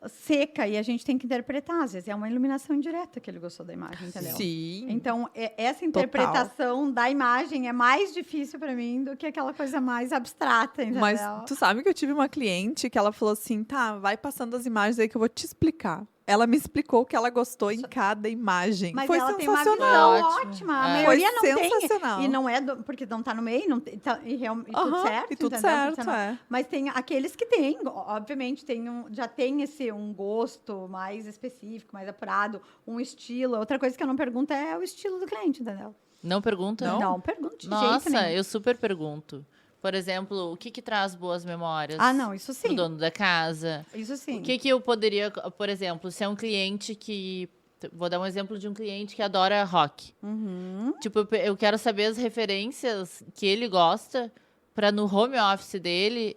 seca e a gente tem que interpretar. Às vezes é uma iluminação indireta que ele gostou da imagem, entendeu? Sim. Então, essa interpretação da imagem é mais difícil para mim do que aquela coisa mais abstrata, entendeu? Mas tu sabe que eu tive uma cliente que ela falou assim, tá, vai passando as imagens aí que eu vou te explicar. Ela me explicou o que ela gostou em cada imagem. Mas Foi ela tem uma sensacional. visão Ótimo. ótima. A É. maioria Foi não tem. sensacional. E não é porque não tá no meio, não tem, e tudo Aham, certo. e tudo entendeu? certo, é. Mas tem aqueles que têm, obviamente, já tem um gosto mais específico, mais apurado, um estilo. Outra coisa que eu não pergunto é o estilo do cliente, entendeu? Não pergunta? Não pergunto de jeito Nossa, nenhum. eu super pergunto. Por exemplo, o que traz boas memórias? Não, isso sim. Pro dono da casa. Isso sim. O que eu poderia, por exemplo, se é um cliente que... Vou dar um exemplo de um cliente que adora rock. Uhum. Tipo, eu quero saber as referências que ele gosta para no home office dele,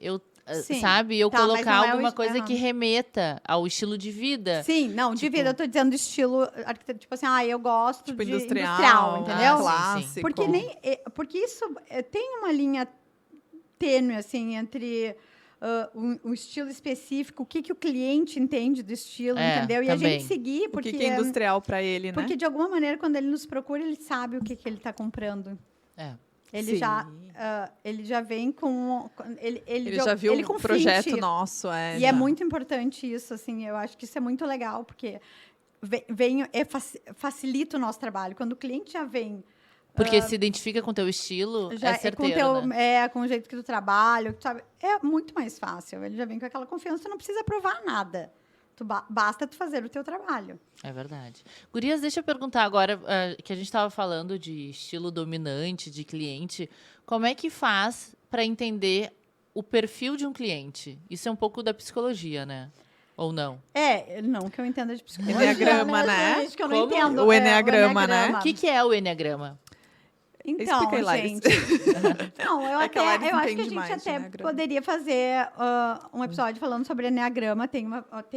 Sim. sabe? Eu Tá, mas colocar não é alguma coisa aham. que remeta ao estilo de vida. Sim, não, de Tipo- vida eu tô dizendo estilo arquiteto, tipo assim, eu gosto Tipo de industrial, entendeu? sim, sim. clássico. Porque isso tem uma linha tênue, assim, entre um estilo específico, o que o cliente entende do estilo, entendeu? E a também. gente seguir, O porque... que é industrial pra ele, né? Porque, de alguma maneira, quando ele nos procura, ele sabe o que ele está comprando. É. Ele já vem com... Ele já viu ele um com projeto fit. nosso. E é muito importante isso, assim, eu acho que isso é muito legal, porque facilita o nosso trabalho. Quando o cliente já vem... Porque se identifica com o teu estilo, Já é certeiro, né? com o jeito que tu trabalha, que tu sabe, é muito mais fácil. Ele já vem com aquela confiança, tu não precisa provar nada. Basta tu fazer o teu trabalho. É verdade. Gurias, deixa eu perguntar agora, que a gente estava falando de estilo dominante, de cliente, como é que faz para entender o perfil de um cliente? Isso é um pouco da psicologia, né? Ou não? Não que eu entenda de psicologia. Enneagrama, né? Gente, que eu não Como? entendo. O enneagrama, né? O que é o enneagrama? Então, Explica aí, Laris. gente. Não, eu É que a Laris acho que a entende gente mais de até enneagrama. poderia fazer um episódio falando sobre enneagrama.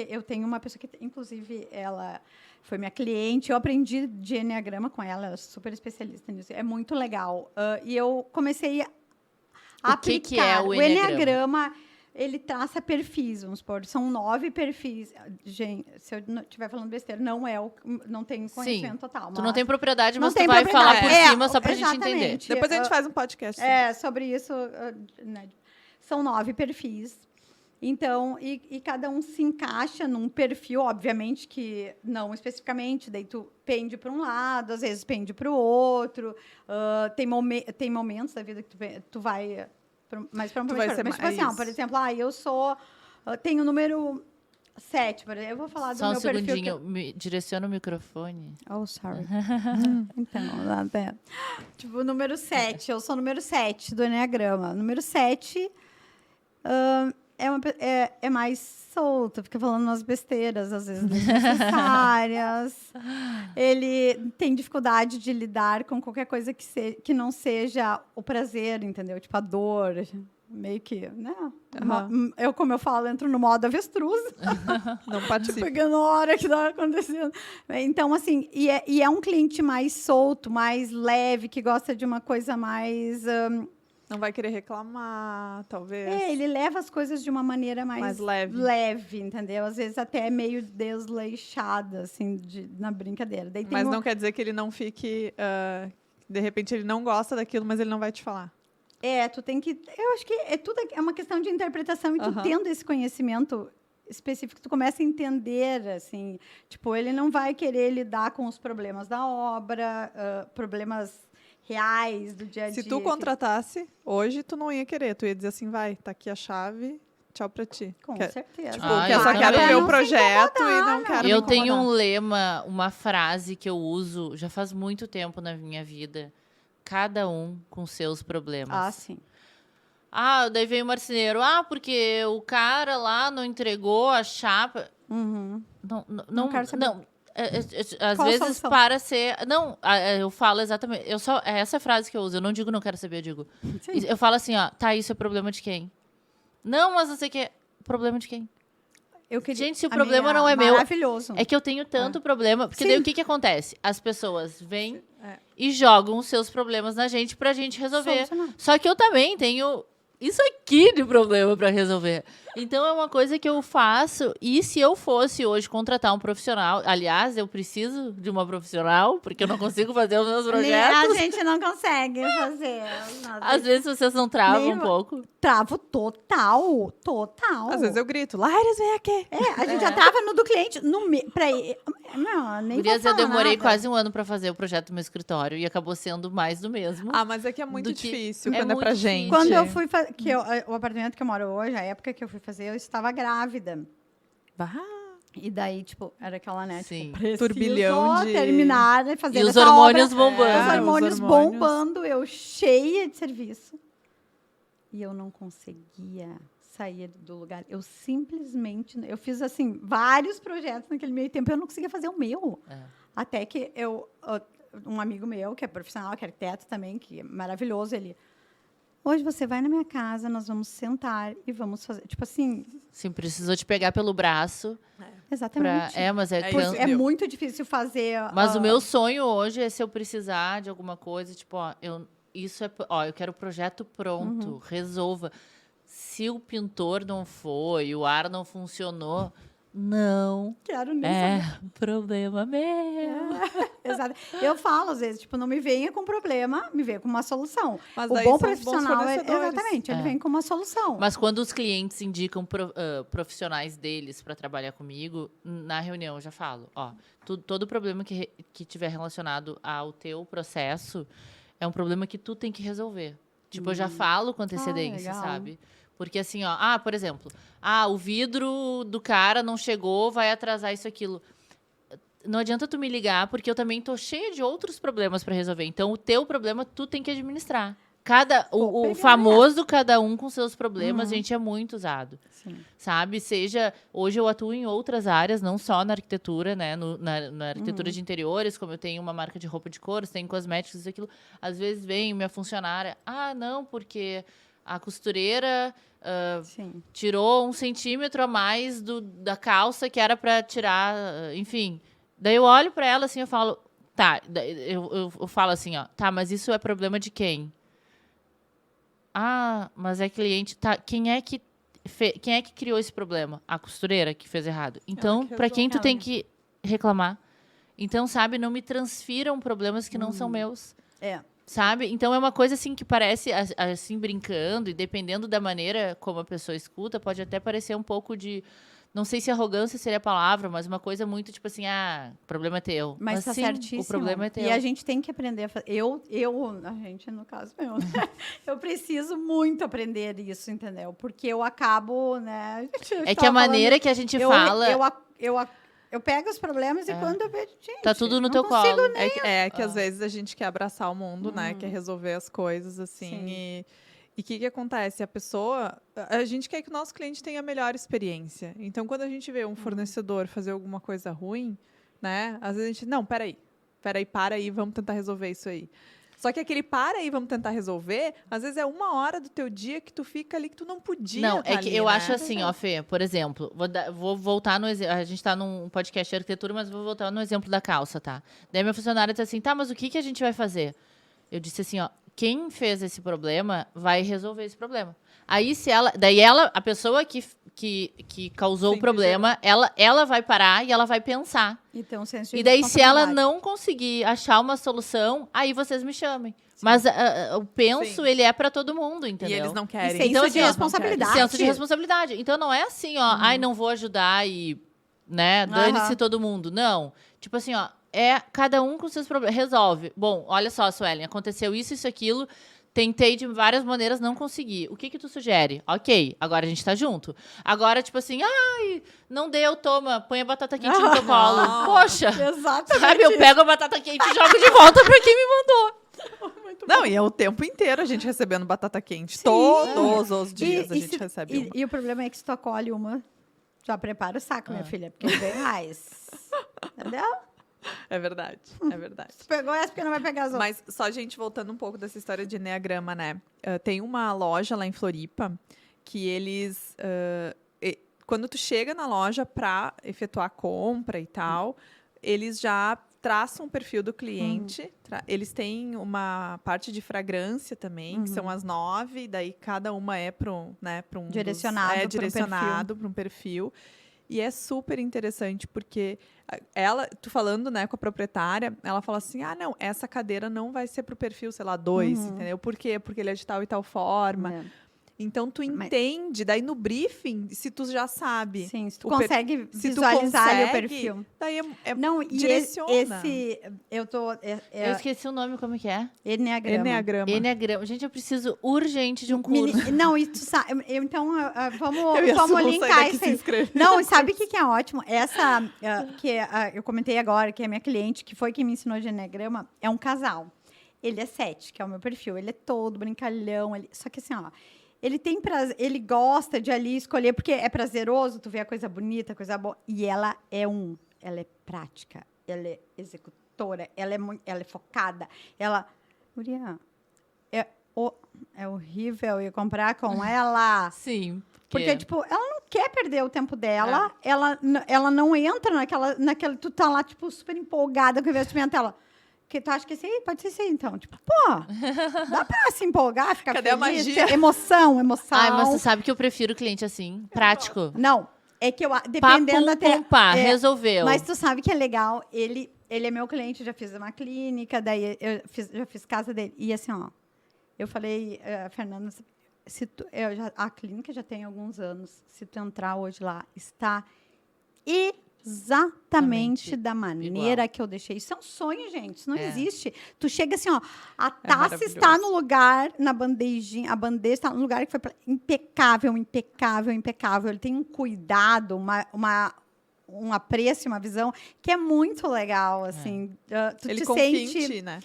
Eu tenho uma pessoa que, inclusive, ela foi minha cliente. Eu aprendi de enneagrama com ela. Ela é super especialista nisso. É muito legal. E eu comecei a aplicar. que é o enneagrama? Ele traça perfis, vamos supor. São 9 perfis. Gente, se eu estiver falando besteira, não tenho conhecimento total. Tu não tem propriedade, Não mas tem tu vai propriedade. falar por cima só pra gente entender. exatamente. Depois a gente faz um podcast. Sobre isso, né, são 9 perfis. Então, e cada um se encaixa num perfil, obviamente que não especificamente, daí tu pende para um lado, às vezes pende para o outro. Tem momentos da vida que tu vai mais para um vai ser mas, tipo mais- assim, por exemplo, eu tenho o número 7, por exemplo, eu vou falar do Só um meu perfil. segundinho, me direciona o microfone. Oh, sorry. Então, até. Tipo, o número 7. Eu sou o número 7 do Enneagrama. Número 7, é mais solto, fica falando umas besteiras, às vezes, desnecessárias. Ele tem dificuldade de lidar com qualquer coisa que não seja o prazer, entendeu? Tipo, a dor. Meio que, né? Como eu falo, entro no modo avestruz. Não participa. Tipo, ignora o que está acontecendo. Então, assim, e é um cliente mais solto, mais leve, que gosta de uma coisa mais... Não vai querer reclamar, talvez. ele leva as coisas de uma maneira mais leve, entendeu? Às vezes até meio desleixada, assim, na brincadeira. Daí mas não quer dizer que ele não fique... de repente, ele não gosta daquilo, mas ele não vai te falar. Tu tem que... Eu acho que é uma questão de interpretação. E tu tendo esse conhecimento específico, tu começa a entender, assim... Tipo, ele não vai querer lidar com os problemas da obra, problemas reais do dia a dia. Se tu contratasse, hoje tu não ia querer. Tu ia dizer assim, vai, tá aqui a chave, tchau pra ti. Com certeza. Tipo, que eu só quero ver o projeto e não quero me Eu incomodar. tenho um lema, uma frase que eu uso já faz muito tempo na minha vida. Cada um com seus problemas. Sim. Daí veio o marceneiro. porque o cara lá não entregou a chapa. Não quero saber. Não. Às Qual a vezes solução? para ser... Não, eu falo exatamente... É essa frase que eu uso. Eu não digo não quero saber, eu digo... Sim. Eu falo assim, isso é problema de quem? Não, mas não sei o que. Problema de quem? Gente, se o problema não é meu... Maravilhoso. É que eu tenho tanto problema. Porque daí o que acontece? As pessoas vêm e jogam os seus problemas na gente pra gente resolver. Solucionar. Só que eu também tenho isso aqui de problema pra resolver. Então é uma coisa que eu faço. E se eu fosse hoje contratar um profissional... Aliás, eu preciso de uma profissional, porque eu não consigo fazer os meus projetos. A gente não consegue fazer. Às vezes vocês não travam um pouco. Travo total. Às vezes eu grito, Laires, vem aqui. A gente já trava no do cliente. Não, nem Gurias, vou eu falar demorei nada. quase um ano pra fazer o projeto do meu escritório. E acabou sendo mais do mesmo. Mas é que é muito Do que- difícil é quando é muito pra difícil. gente. Quando eu fui fazer... O apartamento que eu moro hoje, a época que eu fui fazer, eu estava grávida. E daí, tipo, era aquela, né? Sim. Tipo, preciso Turbilhão de- terminar e fazer E os essa hormônios obra. bombando. Os hormônios os hormônios. bombando, eu cheia de serviço. E eu não conseguia sair do lugar. Eu simplesmente... Eu fiz, assim, vários projetos naquele meio tempo. Eu não conseguia fazer o meu. Até que um amigo meu, que é profissional, que é arquiteto também, que é maravilhoso, ele... Hoje você vai na minha casa, nós vamos sentar e vamos fazer... Tipo assim... Sim, precisou te pegar pelo braço. Exatamente. Mas É can- isso. É muito difícil fazer... Mas o meu sonho hoje é se eu precisar de alguma coisa, tipo, eu quero o projeto pronto, resolva. Se o pintor não foi, o ar não funcionou, não Quero nem saber. problema meu. Exato. Eu falo, às vezes, tipo, não me venha com problema, me venha com uma solução. Mas O daí bom são os bons profissional, fornecedores. exatamente, ele vem com uma solução. Mas quando os clientes indicam profissionais deles para trabalhar comigo, na reunião eu já falo, todo problema que tiver relacionado ao teu processo é um problema que tu tem que resolver. Tipo, eu já falo com antecedência, legal. sabe? Porque assim, por exemplo, o vidro do cara não chegou, vai atrasar isso, aquilo. Não adianta tu me ligar, porque eu também tô cheia de outros problemas para resolver. Então, o teu problema, tu tem que administrar. O famoso cada um com seus problemas, gente, é muito usado. Sim. Sabe? Hoje eu atuo em outras áreas, não só na arquitetura, né? Na arquitetura de interiores, como eu tenho uma marca de roupa de cores, tenho cosméticos, isso, aquilo. Às vezes vem minha funcionária, não, porque a costureira tirou 1 centímetro a mais da calça que era para tirar, enfim. Daí eu olho para ela assim, eu falo, eu falo assim, mas isso é problema de quem? Mas é cliente, quem é que criou esse problema? A costureira que fez errado. Então, para quem tu tem que reclamar? Então, sabe, não me transfiram problemas que não são meus. Sabe? Então, é uma coisa assim que parece, assim, brincando, e dependendo da maneira como a pessoa escuta, pode até parecer um pouco de... Não sei se arrogância seria a palavra, mas uma coisa muito tipo assim, o problema é teu. Mas tá sim, certíssimo. o problema é teu. E a gente tem que aprender a fazer. A gente, no caso meu, né? Eu preciso muito aprender isso, entendeu? Porque eu acabo, né? É que a maneira que a gente fala... Eu pego os problemas e quando eu vejo, gente... Tá tudo no não teu consigo colo. nem- Que às vezes a gente quer abraçar o mundo, né? Quer resolver as coisas, assim. E o que acontece? A gente quer que o nosso cliente tenha a melhor experiência. Então, quando a gente vê um fornecedor fazer alguma coisa ruim, né? Às vezes a gente, não, para aí, vamos tentar resolver isso aí. Só que aquele para aí, vamos tentar resolver, às vezes é 1 hora do teu dia que tu fica ali que tu não podia. Não, é tá que ali, eu né? acho assim, ó, Fê, por exemplo, vou voltar no exemplo. A gente tá num podcast de arquitetura, mas vou voltar no exemplo da calça, tá? Daí minha funcionária disse assim, tá, mas o que a gente vai fazer? Eu disse assim, ó, quem fez esse problema vai resolver esse problema. Aí a pessoa que causou Sim, o problema, ela vai parar e ela vai pensar. E tem um senso de E daí, se ela responsabilidade. não conseguir achar uma solução, aí vocês me chamem. Mas o penso, Sim. ele é pra todo mundo, E entendeu? eles não querem. senso Então, de assim, ó, responsabilidade. Senso de responsabilidade. Então, não é assim, ó, ai, não vou ajudar e, né, dane-se Aham. todo mundo. Não. Tipo assim, ó, cada um com seus problemas. Resolve. Bom, olha só, Suelen, aconteceu isso, aquilo. Tentei de várias maneiras, não consegui. O que tu sugere? Ok, agora a gente tá junto. Agora, tipo assim, ai, não deu, toma, põe a batata quente no teu colo. Não. Poxa, Exatamente. sabe, eu pego a batata quente e jogo de volta pra quem me mandou. Não, e é o tempo inteiro a gente recebendo batata quente. Sim. Todos os dias a gente recebe uma. E o problema é que se tu acolhe uma, já prepara o saco, minha filha, porque vem mais. Entendeu? É verdade, é verdade. Tu pegou essa porque não vai pegar as outras. Mas só a gente voltando um pouco dessa história de enneagrama, né? Tem uma loja lá em Floripa que eles... quando tu chega na loja para efetuar a compra e tal, eles já traçam o perfil do cliente. Eles têm uma parte de fragrância também, que são as 9. Daí cada uma é para um... Né, pra um Direcionado pra um direcionado para um perfil. E é super interessante, porque tu falando, né, com a proprietária, ela fala assim, não, essa cadeira não vai ser pro perfil, sei lá, 2, entendeu? Por quê? Porque ele é de tal e tal forma. É. Então, tu entende, daí no briefing, se tu já sabe. Sim, se tu o per- consegue se tu visualizar ali o consegue, perfil. Daí Não, e direciona. eu tô... Eu esqueci o nome, como que é? Enneagrama. Enneagrama. Enneagrama. Gente, eu preciso urgente de um curso. Não, e tu sabe... Então, Eu e a Su vamos vamos sair linkar daqui isso se aí. inscrever. Não, e sabe o que é ótimo? Essa, eu comentei agora, que é minha cliente, que foi quem me ensinou de enneagrama, é um casal. Ele é 7, que é o meu perfil. Ele é todo brincalhão. Só que assim, ó... Ele gosta de ali escolher, porque é prazeroso, tu vê a coisa bonita, a coisa boa. E ela é ela é prática, ela é executora, ela é focada. Guria, é horrível ir comprar com ela. Sim. Porque, tipo, ela não quer perder o tempo dela, ela não entra naquela. Tu tá lá, tipo, super empolgada com o investimento dela. Que tu acha que esse aí pode ser esse aí, então. Tipo, pô, dá pra se empolgar, ficar Cadê a feliz? magia? Emoção. Ai, mas tu sabe que eu prefiro cliente assim, prático. Não, é que dependendo Pá, resolveu. Mas tu sabe que é legal, ele é meu cliente, já fiz uma clínica, daí já fiz casa dele. E assim, ó, eu falei, Fernanda, a clínica já tem alguns anos. Se tu entrar hoje lá, está exatamente da maneira que eu deixei. Isso é um sonho, gente. Isso não existe. Tu chega assim, ó, a taça está no lugar, na bandejinha, a bandeja está no lugar que foi impecável, impecável, impecável. Ele tem um cuidado, um apreço, uma visão que é muito legal, assim. Tu Ele te confia em sente... ti, né?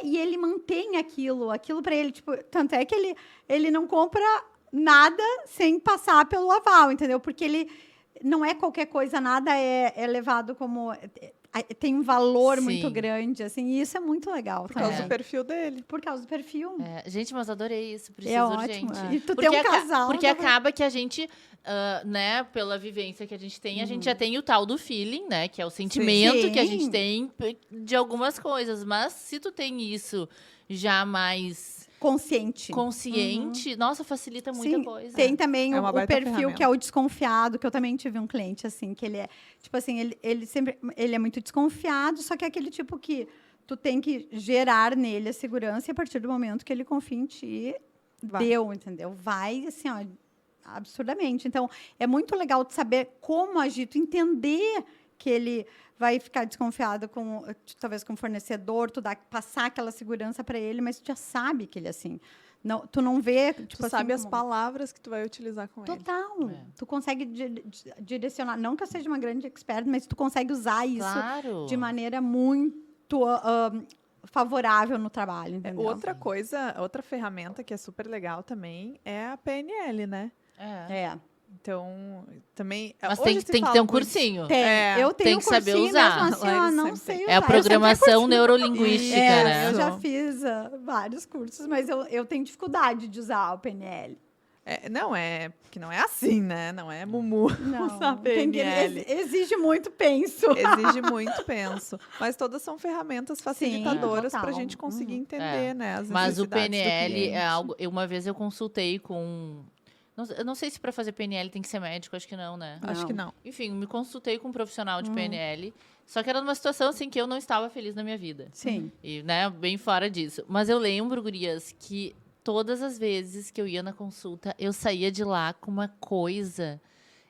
E ele mantém aquilo para ele, tipo, tanto é que ele não compra nada sem passar pelo aval, entendeu? Porque ele não é qualquer coisa, nada é levado como... tem um valor muito grande, assim, e isso é muito legal. Por causa do perfil dele. Por causa do perfil. Gente, mas adorei isso, preciso É urgente. ótimo. E tu tem um casal. Porque acaba que a gente, né, pela vivência que a gente tem, a gente já tem o tal do feeling, né, que é o sentimento que a gente tem de algumas coisas. Mas se tu tem isso já mais... consciente, nossa, facilita muita coisa. Tem também o perfil ferramenta. que é o desconfiado, que eu também tive um cliente, assim, que ele é, tipo assim, ele é muito desconfiado, só que é aquele tipo que tu tem que gerar nele a segurança e a partir do momento que ele confia em ti, deu, entendeu? Vai, assim, ó, absurdamente. Então, é muito legal tu saber como agir, tu entender que ele vai ficar desconfiado talvez com o fornecedor, passar aquela segurança para ele, mas tu já sabe que ele é assim. Não, tu não vê, tipo, tu sabe as palavras que tu vai utilizar com ele. Total. Tu consegue direcionar, não que eu seja uma grande expert, mas tu consegue usar isso de maneira muito favorável no trabalho, entendeu? Outra ferramenta que é super legal também é a PNL, né? É. Então, também... Mas hoje tem se que fala ter um muito- cursinho. Eu tenho tem que saber cursinho usar. mesmo assim, Lá ó, eles não sempre sei têm. usar. É a Eu sempre programação curti. neurolinguística, né? Eu já Isso. fiz vários cursos, mas eu tenho dificuldade de usar o PNL. Que não é assim, né? Não é mumu Não, usar tem que, PNL. exige muito penso. Exige muito penso. Mas todas são ferramentas facilitadoras para a total. gente conseguir Uhum. entender, né? As Mas o necessidades do PNL cliente. é algo. Uma vez eu consultei com. Eu não sei se para fazer PNL tem que ser médico, acho que não, né? Acho que não. Enfim, me consultei com um profissional de PNL. Só que era numa situação assim que eu não estava feliz na minha vida. Sim. E, né, bem fora disso. Mas eu lembro, gurias, que todas as vezes que eu ia na consulta, eu saía de lá com uma coisa.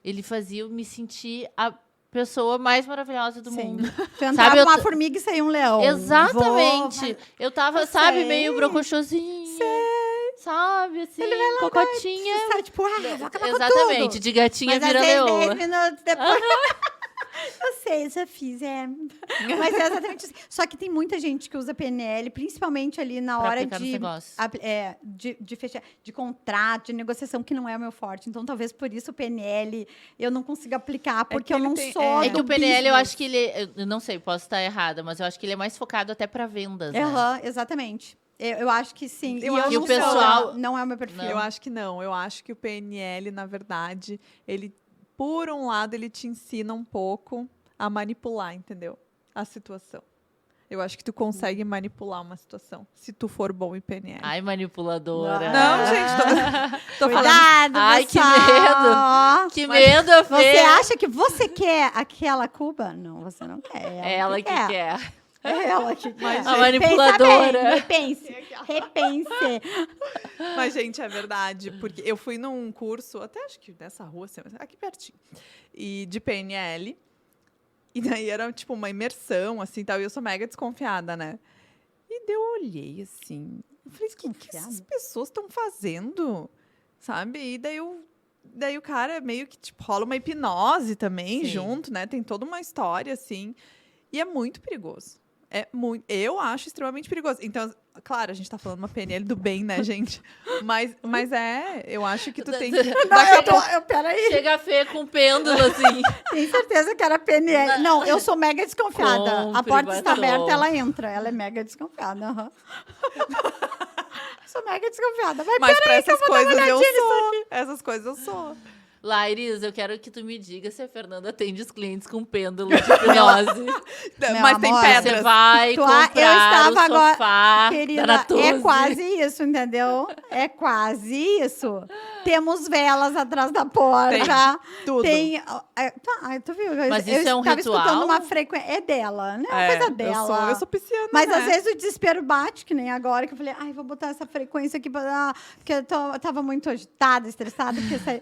Ele fazia eu me sentir a pessoa mais maravilhosa do mundo. Tu entrava eu uma t- formiga e saía um leão. Exatamente. Eu tava, Eu sabe, sei. meio brocochosinha. Sabe, assim, cocotinha. Você sai, tipo, vou acabar Exatamente, com tudo. de gatinha Mas às vira vezes, leoa. 10 minutos depois... Eu sei, já fiz, Mas é exatamente assim. Só que tem muita gente que usa PNL, principalmente ali na Pra hora aplicar nos negócios. de fechar, de contrato, de negociação, que não é o meu forte. Então, talvez por isso o PNL eu não consiga aplicar, porque que eu ele não tem- sou É que do o PNL, eu business. acho que ele... Eu não sei, posso estar errada, mas eu acho que ele é mais focado até pra vendas, né? Aham, exatamente. Eu acho que sim. Eu e acho eu que não o sou, pessoal- não é o meu perfil. Eu acho que não. Eu acho que o PNL, na verdade, ele, por um lado, ele te ensina um pouco a manipular, entendeu? A situação. Eu acho que tu consegue manipular uma situação, se tu for bom em PNL. Ai, manipuladora. Não, gente, tô falando... Cuidado, Ai, que pessoal. Que medo, Fê. Você acha que você quer aquela Cuba? Não, você não quer. É ela que quer. É ela que quer. A manipuladora. Repense. Mas, gente, é verdade, porque eu fui num curso, até acho que nessa rua, assim, aqui pertinho, e de PNL, e daí era, tipo, uma imersão, assim, tal, e eu sou mega desconfiada, né? E daí eu olhei, assim, eu falei, o que essas pessoas estão fazendo? Sabe? E daí o cara meio que, tipo, rola uma hipnose também Sim. junto, né? Tem toda uma história, assim, e é muito perigoso. Eu acho extremamente perigoso. Então, claro, a gente tá falando uma PNL do bem, né, gente? Mas eu acho que tu tem que... Peraí, Chega a Fê com pêndulo, assim. tenho certeza que era PNL. Não, eu sou mega desconfiada. A Compre porta está batom. aberta, ela entra. Ela é mega desconfiada. aham. Sou mega desconfiada. Mas pra essas coisas eu olhadinha nisso sou. Essas coisas eu sou. Laís, eu quero que tu me diga se a Fernanda atende os clientes com pêndulo de hipnose. Mas tem amor, Você pedras. vai Eu comprar estava o agora- sofá Querida, da Natose. é quase isso, entendeu? É quase isso. Temos velas atrás da porta. Tudo. Tu viu? Mas eu isso é um estava ritual? escutando uma frequência. É dela, né? É coisa dela. Eu sou pisciana, Mas né? às vezes o desespero bate, que nem agora, que eu falei, ai, vou botar essa frequência aqui, porque eu tava muito agitada, estressada, porque daí,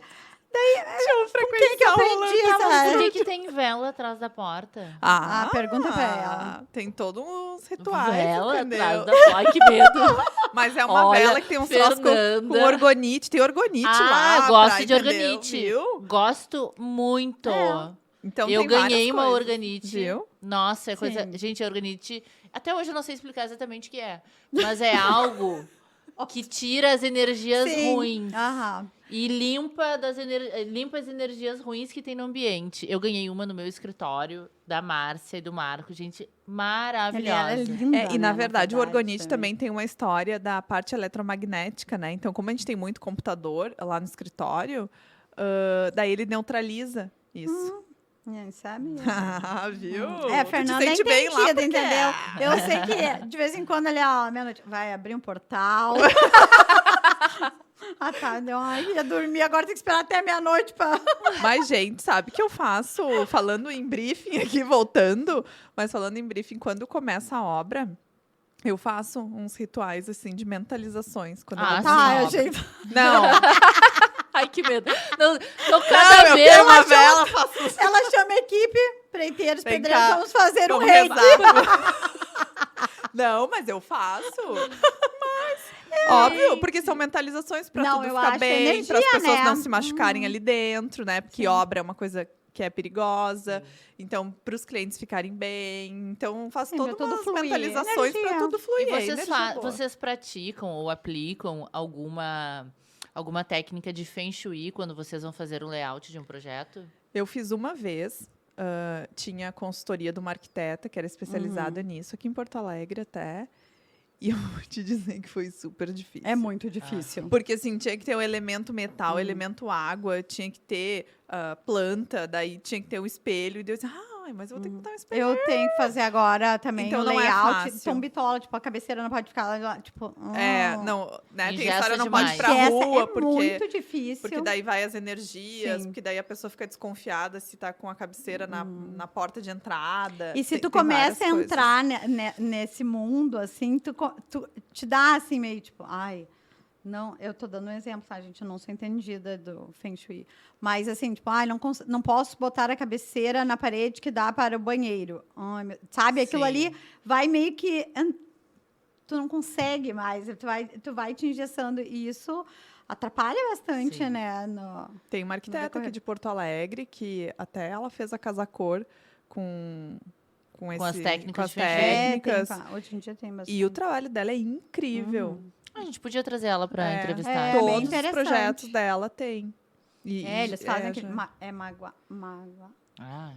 com quem que eu aprendi Por essa... que tem vela atrás da porta? Pergunta pra ela. Tem todos uns rituais, Vela entendeu? atrás da porta. Ai, que medo. Mas é uma Olha, vela que tem uns troços com Fernanda. orgonite. Tem orgonite lá. Ah, gosto pra, de entendeu? organite. Viu? Gosto muito. Então Eu tem várias ganhei uma coisas, organite. Viu? Nossa, é coisa... Sim. Gente, a organite... Até hoje eu não sei explicar exatamente o que é. Mas é algo que tira as energias Sim. ruins. Aham. E limpa as energias ruins que tem no ambiente. Eu ganhei uma no meu escritório, da Márcia e do Marco. Gente, maravilhosa. Ela é linda, E na né, verdade o orgonite também. também tem uma história da parte eletromagnética, né? Então, como a gente tem muito computador lá no escritório, daí ele neutraliza isso. Sabe? Ah, viu? É, a Tu te Fernanda é sente bem lá entendida, porque entendeu? Eu sei que de vez em quando ali, ó, meia-noite, vai abrir um portal. Tá, deu ia dormir, agora tem que esperar até meia-noite pra... Mas, gente, sabe que eu faço, falando em briefing aqui, voltando, mas falando em briefing, quando começa a obra, eu faço uns rituais, assim, de mentalizações. Quando eu vou pra uma eu obra. achei... Não, Ai, que medo. Não, tô cada eu vez... tenho uma vela, faço Ela chama a equipe, preiteiros, Vem pedreiros, cá, vamos fazer um vamos reiki. rezar. Não, mas eu faço. Óbvio, porque são mentalizações pra Não, tudo eu ficar acho bem, energia, para as pessoas né? não se machucarem ali dentro, né? Porque obra é uma coisa que é perigosa. Então, para os clientes ficarem bem. Então, faz Sim, todas pra tudo umas fluir. mentalizações para Energia. tudo fluir. E energia boa. vocês praticam ou aplicam alguma técnica de Feng Shui quando vocês vão fazer um layout de um projeto? Eu fiz uma vez, tinha a consultoria de uma arquiteta que era especializada nisso, aqui em Porto Alegre até. E eu vou te dizer que foi super difícil. É muito difícil. Porque, assim, tinha que ter o elemento metal, o elemento água, tinha que ter planta, daí tinha que ter um espelho. E daí eu disse, mas eu vou ter que botar um espelho. Eu tenho que fazer agora também Então o não é layout. fácil. Tom bitola, tipo, a cabeceira não pode ficar lá, tipo... Não, né? E Tem gesto história, não pode ir demais. pra Essa rua, é porque... muito difícil. Porque daí vai as energias, Sim. porque daí a pessoa fica desconfiada se tá com a cabeceira na porta de entrada. E se tu tem começa várias a coisas. entrar nesse mundo, assim, tu te dá, assim, meio tipo... Ai, não... Eu tô dando um exemplo, tá, gente? Eu não sou entendida do Feng Shui. Mas, assim, tipo... Ai, não posso botar a cabeceira na parede que dá para o banheiro. Ai, sabe? Aquilo Sim. ali vai meio que... Tu não consegue mais. Tu vai te engessando. E isso atrapalha bastante, Sim. né? Tem uma arquiteta decorrer. aqui de Porto Alegre que até ela fez a Casa Cor com as técnicas com as de Feng Shui. técnicas. Hoje em dia tem bastante. E o trabalho dela é incrível. A gente podia trazer ela para entrevistar. É, bem Todos os interessante. projetos dela tem. Eles fazem aquele... já- mágoa.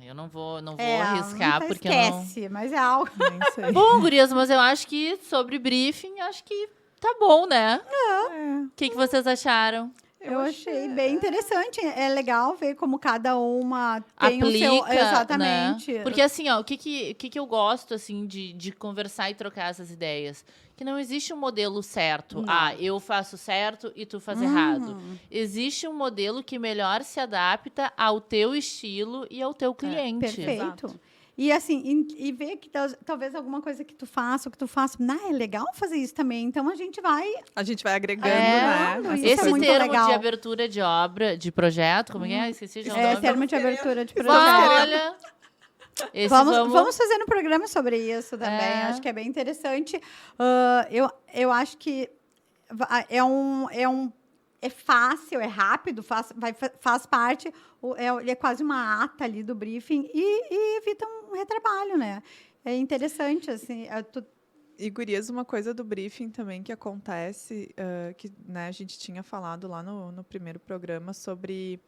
Eu não vou É, arriscar, nunca porque eu não... esquece, mas é algo... Nem sei. Bom, gurias, mas eu acho que sobre briefing, acho que tá bom, né? É. O que vocês acharam? Eu achei bem interessante. É legal ver como cada uma tem o seu... Aplica, Exatamente. né? Porque assim, ó, o que eu gosto, assim, de conversar e trocar essas ideias? Que não existe um modelo certo. Não. Eu faço certo e tu faz errado. Existe um modelo que melhor se adapta ao teu estilo e ao teu cliente. Perfeito. Exato. E assim, e ver que talvez alguma coisa que tu faça, é legal fazer isso também. Então a gente vai... A gente vai agregando, É, né? isso Esse é muito termo legal. de abertura de obra, de projeto, como é que é? Esqueci de É, nome. termo de abertura de Estamos projeto. querendo. Olha, esse Vamos fazer no programa sobre isso também. É. Acho que é bem interessante. Eu acho que é fácil, é rápido, faz parte. Ele é quase uma ata ali do briefing e evita um retrabalho, né? É interessante, assim. E, gurias, uma coisa do briefing também que acontece, que, né, a gente tinha falado lá no primeiro programa sobre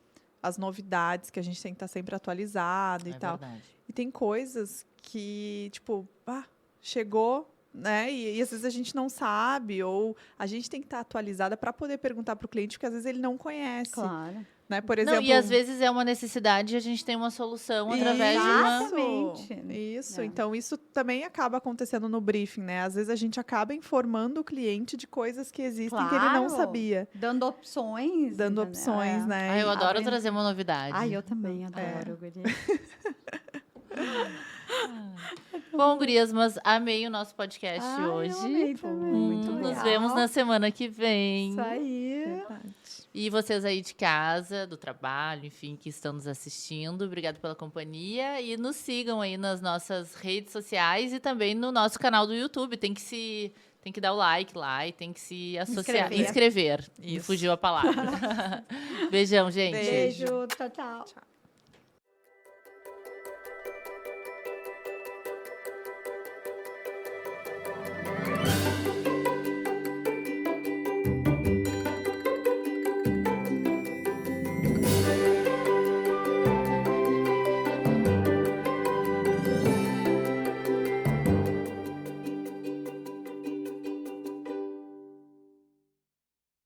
as novidades, que a gente tem que estar sempre atualizado e tal. Verdade. E tem coisas que, tipo, chegou, né? E às vezes a gente não sabe, ou a gente tem que estar atualizada para poder perguntar para o cliente, porque às vezes ele não conhece. Claro. Né? Por Não, exemplo, e às vezes é uma necessidade e a gente tem uma solução através de uma... Exatamente. Isso, É. então isso também acaba acontecendo no briefing, né? Às vezes a gente acaba informando o cliente de coisas que existem que ele não Claro. sabia. Dando opções. Dando entendeu? opções, né? Eu E adoro abre- trazer uma novidade. Eu também adoro, guria. Bom, gurias, mas amei o nosso podcast Ai, eu hoje. amei também, muito Nos legal. vemos na semana que vem. Isso aí. Verdade. E vocês aí de casa, do trabalho, enfim, que estão nos assistindo, obrigado pela companhia. E nos sigam aí nas nossas redes sociais e também no nosso canal do YouTube. Tem que dar o like lá e tem que se associar. Inscrever. Inscrever. Me Isso. fugiu a palavra. Beijão, gente. Beijo. Beijo. Tchau, tchau. Tchau.